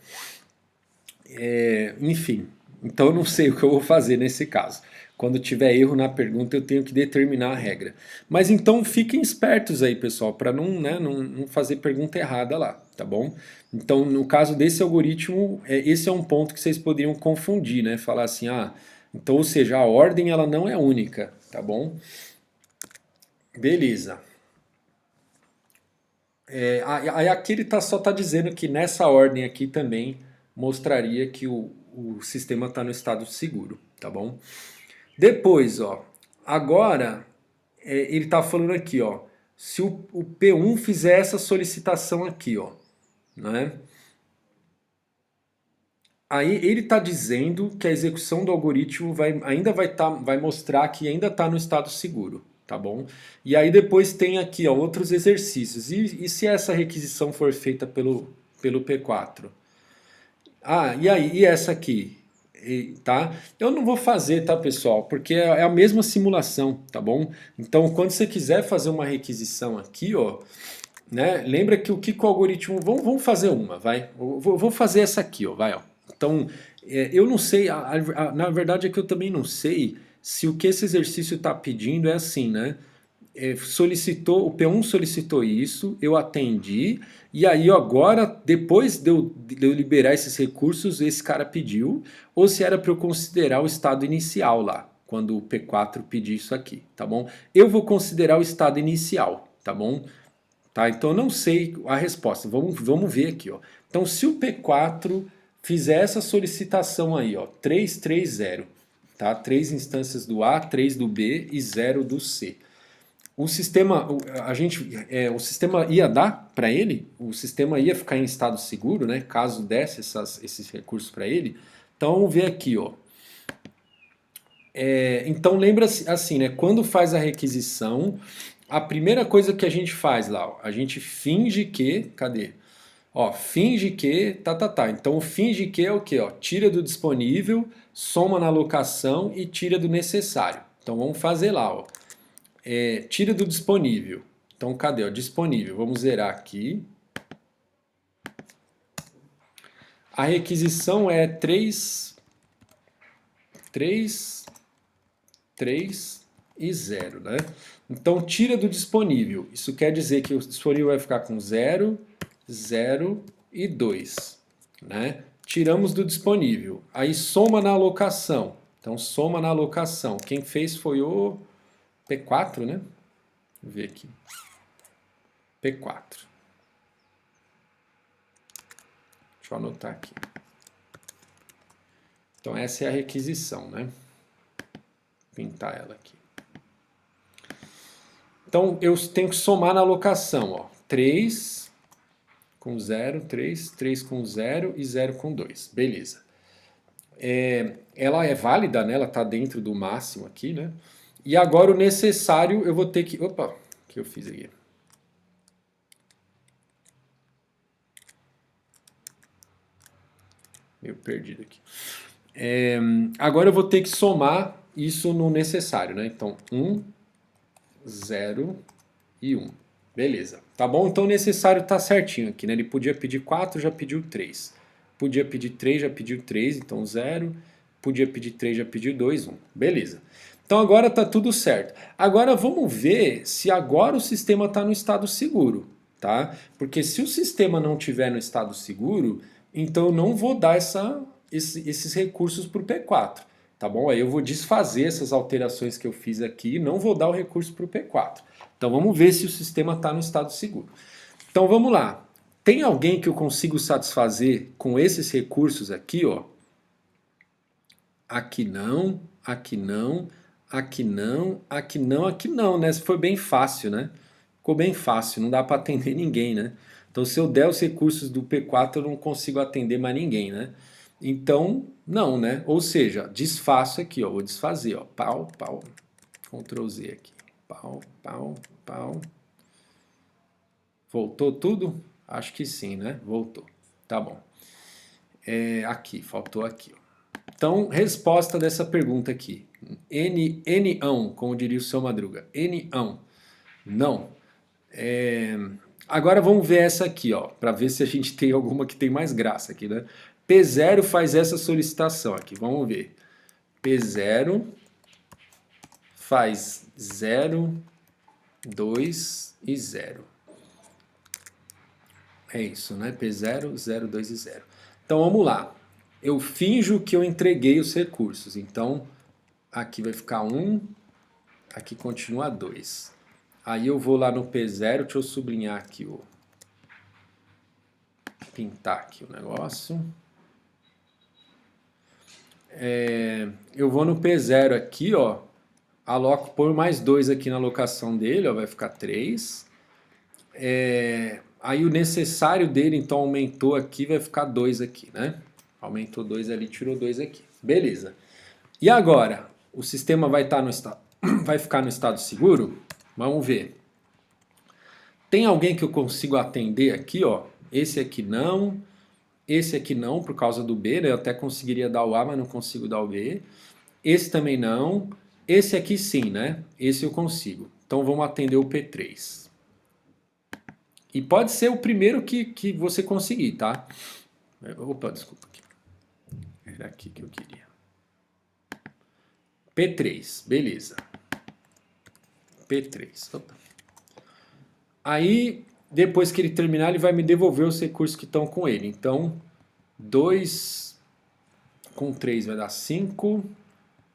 Enfim, então eu não sei o que eu vou fazer nesse caso. Quando tiver erro na pergunta, eu tenho que determinar a regra. Mas então fiquem espertos aí, pessoal, para não, né, não fazer pergunta errada lá, tá bom? Então, no caso desse algoritmo, esse é um ponto que vocês poderiam confundir, né? Falar assim, então, ou seja, a ordem ela não é única, tá bom? Beleza. Aí aqui ele só está dizendo que nessa ordem aqui também mostraria que o sistema está no estado seguro, tá bom? Depois, ó, agora ele está falando aqui, ó, se o P1 fizer essa solicitação aqui, ó, né? Aí ele está dizendo que a execução do algoritmo vai mostrar que ainda está no estado seguro, tá bom? E aí depois tem aqui ó, outros exercícios. E se essa requisição for feita pelo P4? E aí, e essa aqui? Tá? Eu não vou fazer, tá, pessoal? Porque é a mesma simulação, tá bom? Então, quando você quiser fazer uma requisição aqui, ó, né? Lembra que o algoritmo... Vamos fazer uma, vai. Vou fazer essa aqui, ó, vai, ó. Então, eu não sei, na verdade é que eu também não sei se o que esse exercício está pedindo é assim, né? O P1 solicitou isso, eu atendi, e aí agora, depois de eu liberar esses recursos, esse cara pediu, ou se era para eu considerar o estado inicial lá, quando o P4 pedir isso aqui, tá bom? Eu vou considerar o estado inicial, tá bom? Tá, então eu não sei a resposta, vamos ver aqui, ó. Então se o P4 fizer essa solicitação aí, ó, 330, tá? 3 instâncias do A, 3 do B e 0 do C. O sistema, o sistema ia dar para ele? O sistema ia ficar em estado seguro, né? Caso desse esses recursos para ele. Então vamos ver aqui, ó. Então lembra assim, né? Quando faz a requisição, a primeira coisa que a gente faz lá, ó, a gente finge que, cadê? Ó, finge que, tá. Então o finge que é o que? Ó, tira do disponível, soma na alocação e tira do necessário. Então vamos fazer lá, ó. Tira do disponível. Então cadê? Ó, disponível. Vamos zerar aqui. A requisição é 3 e 0, né? Então tira do disponível. Isso quer dizer que o disponível vai ficar com 0, 0 e 2, né? Tiramos do disponível. Aí soma na alocação. Então soma na alocação. Quem fez foi o P4, né? Vou ver aqui. P4. Deixa eu anotar aqui. Então essa é a requisição, né? Vou pintar ela aqui. Então eu tenho que somar na alocação, ó. 3 com 0, 3 com 0 e 0 com 2. Beleza. Ela é válida, né? Ela está dentro do máximo aqui, né? E agora o necessário eu vou ter que... Opa, o que eu fiz aqui? Meio perdido aqui. Agora eu vou ter que somar isso no necessário, né? Então 1, 0 e 1. Beleza. Tá bom? Então o necessário tá certinho aqui, né? Ele podia pedir 4, já pediu 3. Podia pedir 3, já pediu 3, então 0. Podia pedir 3, já pediu 2, 1. Beleza. Então agora tá tudo certo. Agora vamos ver se agora o sistema está no estado seguro, tá? Porque se o sistema não estiver no estado seguro, então eu não vou dar esses recursos para o P4. tá bom? Aí eu vou desfazer essas alterações que eu fiz aqui e não vou dar o recurso para o P4. Então vamos ver se o sistema está no estado seguro. Então vamos lá. Tem alguém que eu consigo satisfazer com esses recursos aqui, ó? Aqui não, aqui não, aqui não, aqui não, aqui não, né? Foi bem fácil, né? Ficou bem fácil, não dá para atender ninguém, né? Então se eu der os recursos do P4 eu não consigo atender mais ninguém, né? Então, não, né? Ou seja, desfaço aqui, ó. Vou desfazer, ó. Pau, pau. Ctrl Z aqui. Pau, pau, pau. Voltou tudo? Acho que sim, né? Voltou. Tá bom. Aqui, faltou aqui, ó. Então, resposta dessa pergunta aqui. N-ão, como diria o seu Madruga. N-ão. Não. Agora vamos ver essa aqui, ó, para ver se a gente tem alguma que tem mais graça aqui, né? P0 faz essa solicitação aqui, vamos ver. P0 faz 0, 2 e 0. É isso, né? P0, 0, 2 e 0. Então vamos lá. Eu finjo que eu entreguei os recursos. Então aqui vai ficar 1, aqui continua 2. Aí eu vou lá no P0, deixa eu sublinhar aqui pintar aqui o negócio. Eu vou no P0 aqui, ó, aloco por mais 2 aqui na alocação dele, ó, vai ficar 3. Aí o necessário dele, então, aumentou aqui, vai ficar 2 aqui, né? Aumentou 2 ali, tirou 2 aqui. Beleza. E agora? O sistema vai estar no estado, vai ficar no estado seguro? Vamos ver. Tem alguém que eu consigo atender aqui, ó? Esse aqui não, por causa do B, né? Eu até conseguiria dar o A, mas não consigo dar o B. Esse também não. Esse aqui sim, né? Esse eu consigo. Então vamos atender o P3. E pode ser o primeiro que você conseguir, tá? Opa, desculpa aqui. Era aqui que eu queria. P3, beleza. P3. Opa. Aí, depois que ele terminar, ele vai me devolver os recursos que estão com ele. Então, 2 com 3 vai dar 5.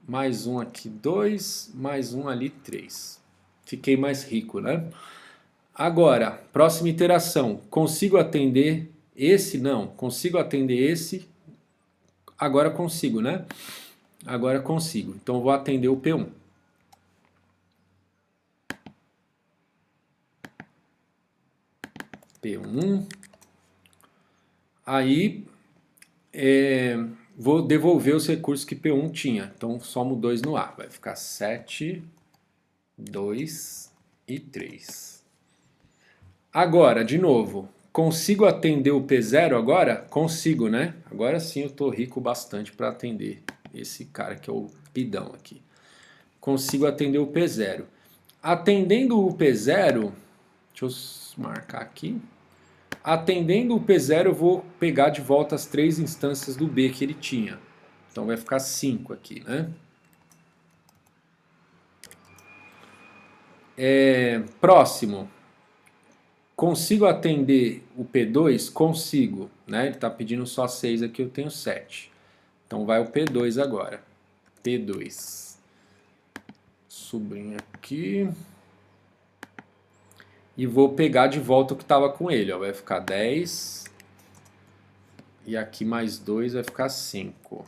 Mais um aqui, 2. Mais um ali, 3. Fiquei mais rico, né? Agora, próxima iteração. Consigo atender esse? Não. Consigo atender esse? Agora consigo, né? Agora consigo. Então, vou atender o P1. P1. Aí, vou devolver os recursos que P1 tinha. Então, somo 2 no A. Vai ficar 7, 2 e 3. Agora, de novo, consigo atender o P0 agora? Consigo, né? Agora sim eu tô rico bastante para atender esse cara que é o pidão aqui. Consigo atender o P0. Atendendo o P0, deixa eu marcar aqui. Atendendo o P0 eu vou pegar de volta as 3 instâncias do B que ele tinha. Então vai ficar 5 aqui, né? Próximo. Consigo atender o P2? Consigo, né? Ele está pedindo só 6 aqui, eu tenho 7. Então vai o P2 agora. P2. Sublinha aqui. E vou pegar de volta o que estava com ele. Ó. Vai ficar 10. E aqui mais 2 vai ficar 5.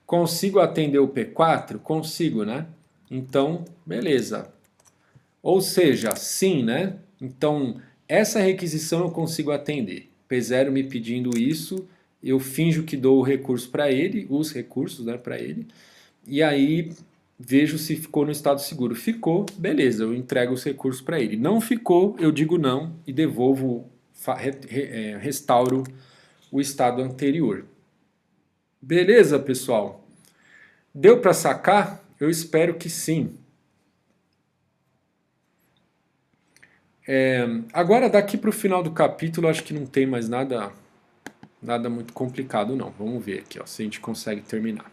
Consigo atender o P4? Consigo, né? Então, beleza. Ou seja, sim, né? Então, essa requisição eu consigo atender. P0 me pedindo isso, eu finjo que dou o recurso para ele, os recursos, né, para ele, e aí vejo se ficou no estado seguro. Ficou, beleza, eu entrego os recursos para ele. Não ficou, eu digo não e devolvo, restauro o estado anterior. Beleza, pessoal? Deu para sacar? Eu espero que sim. Agora daqui para o final do capítulo acho que não tem mais nada muito complicado não. Vamos ver aqui, ó, se a gente consegue terminar.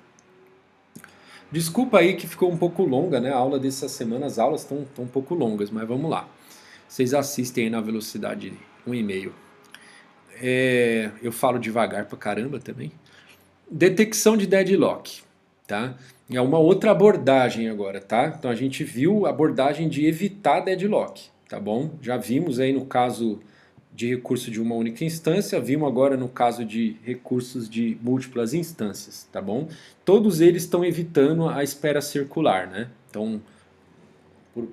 Desculpa aí que ficou um pouco longa, né? A aula dessa semana, as aulas estão um pouco longas, mas vamos lá. Vocês assistem aí na velocidade 1,5. Eu falo devagar pra caramba também. Detecção de deadlock. tá? É uma outra abordagem agora, tá? Então a gente viu a abordagem de evitar deadlock, tá bom? Já vimos aí no caso de recurso de uma única instância, vimos agora no caso de recursos de múltiplas instâncias, tá bom? Todos eles estão evitando a espera circular, né? Então,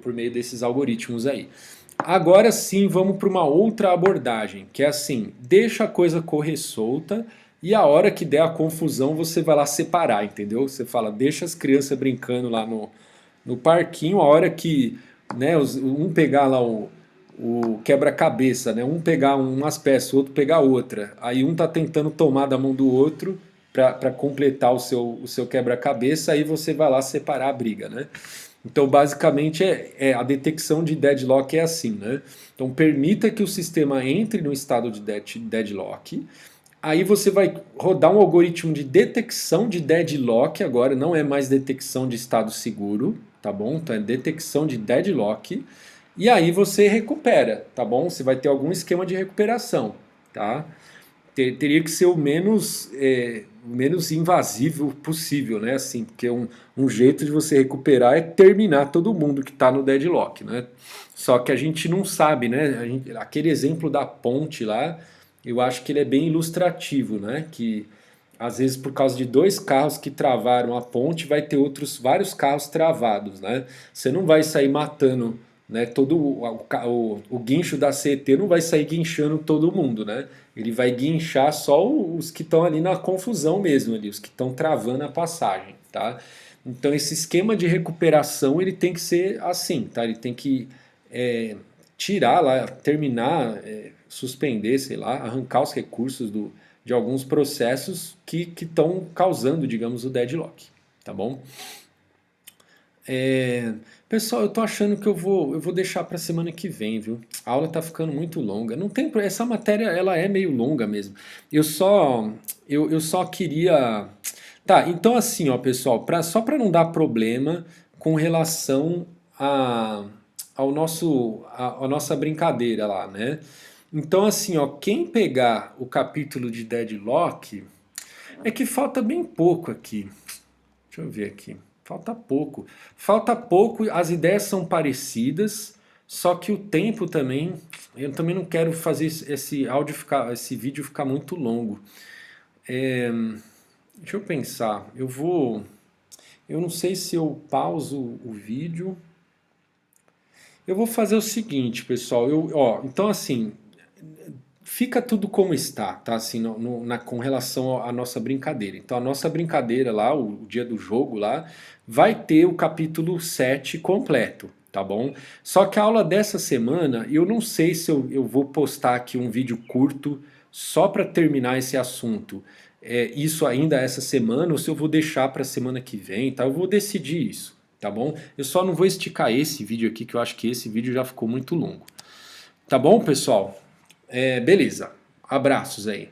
por meio desses algoritmos aí. Agora sim, vamos para uma outra abordagem, que é assim, deixa a coisa correr solta e a hora que der a confusão você vai lá separar, entendeu? Você fala, deixa as crianças brincando lá no parquinho, a hora que, né, um pegar lá o quebra-cabeça, né, um pegar umas peças, o outro pegar outra, aí um tá tentando tomar da mão do outro para completar o seu quebra-cabeça, aí você vai lá separar a briga, né? Então, basicamente, a detecção de deadlock é assim, né? Então, permita que o sistema entre no estado de deadlock. Aí você vai rodar um algoritmo de detecção de deadlock, agora não é mais detecção de estado seguro, tá bom? Então é detecção de deadlock. E aí você recupera, tá bom? Você vai ter algum esquema de recuperação, tá? Teria que ser o menos invasivo possível, né? Assim, porque um jeito de você recuperar é terminar todo mundo que está no deadlock, né? Só que a gente não sabe, né? Aquele exemplo da ponte lá, eu acho que ele é bem ilustrativo, né? Que às vezes por causa de dois carros que travaram a ponte, vai ter vários carros travados, né? Você não vai sair matando, né? Todo o guincho da CET não vai sair guinchando todo mundo, né? Ele vai guinchar só os que estão ali na confusão mesmo, ali, os que estão travando a passagem, tá? Então esse esquema de recuperação ele tem que ser assim, tá? Ele tem que tirar lá, terminar, suspender, sei lá, arrancar os recursos de alguns processos que estão causando, digamos, o deadlock, tá bom? Pessoal, eu tô achando que eu vou deixar para semana que vem, viu? A aula tá ficando muito longa. Não tem, essa matéria ela é meio longa mesmo. Eu só queria. Tá, então assim, ó, pessoal, só para não dar problema com relação a, a nossa brincadeira lá, né? Então assim, ó, quem pegar o capítulo de deadlock é que falta bem pouco aqui. Deixa eu ver aqui. Falta pouco. Falta pouco, as ideias são parecidas, só que o tempo também. Eu também não quero fazer esse vídeo ficar muito longo. Deixa eu pensar. Eu não sei se eu pauso o vídeo. Eu vou fazer o seguinte, pessoal. Então assim, fica tudo como está, tá? Assim, com relação à nossa brincadeira. Então a nossa brincadeira lá, o dia do jogo lá, vai ter o capítulo 7 completo, tá bom? Só que a aula dessa semana, eu não sei se eu vou postar aqui um vídeo curto só para terminar esse assunto. Isso ainda essa semana, ou se eu vou deixar para a semana que vem, tá? Eu vou decidir isso, tá bom? Eu só não vou esticar esse vídeo aqui, que eu acho que esse vídeo já ficou muito longo. Tá bom, pessoal? Beleza. Abraços aí.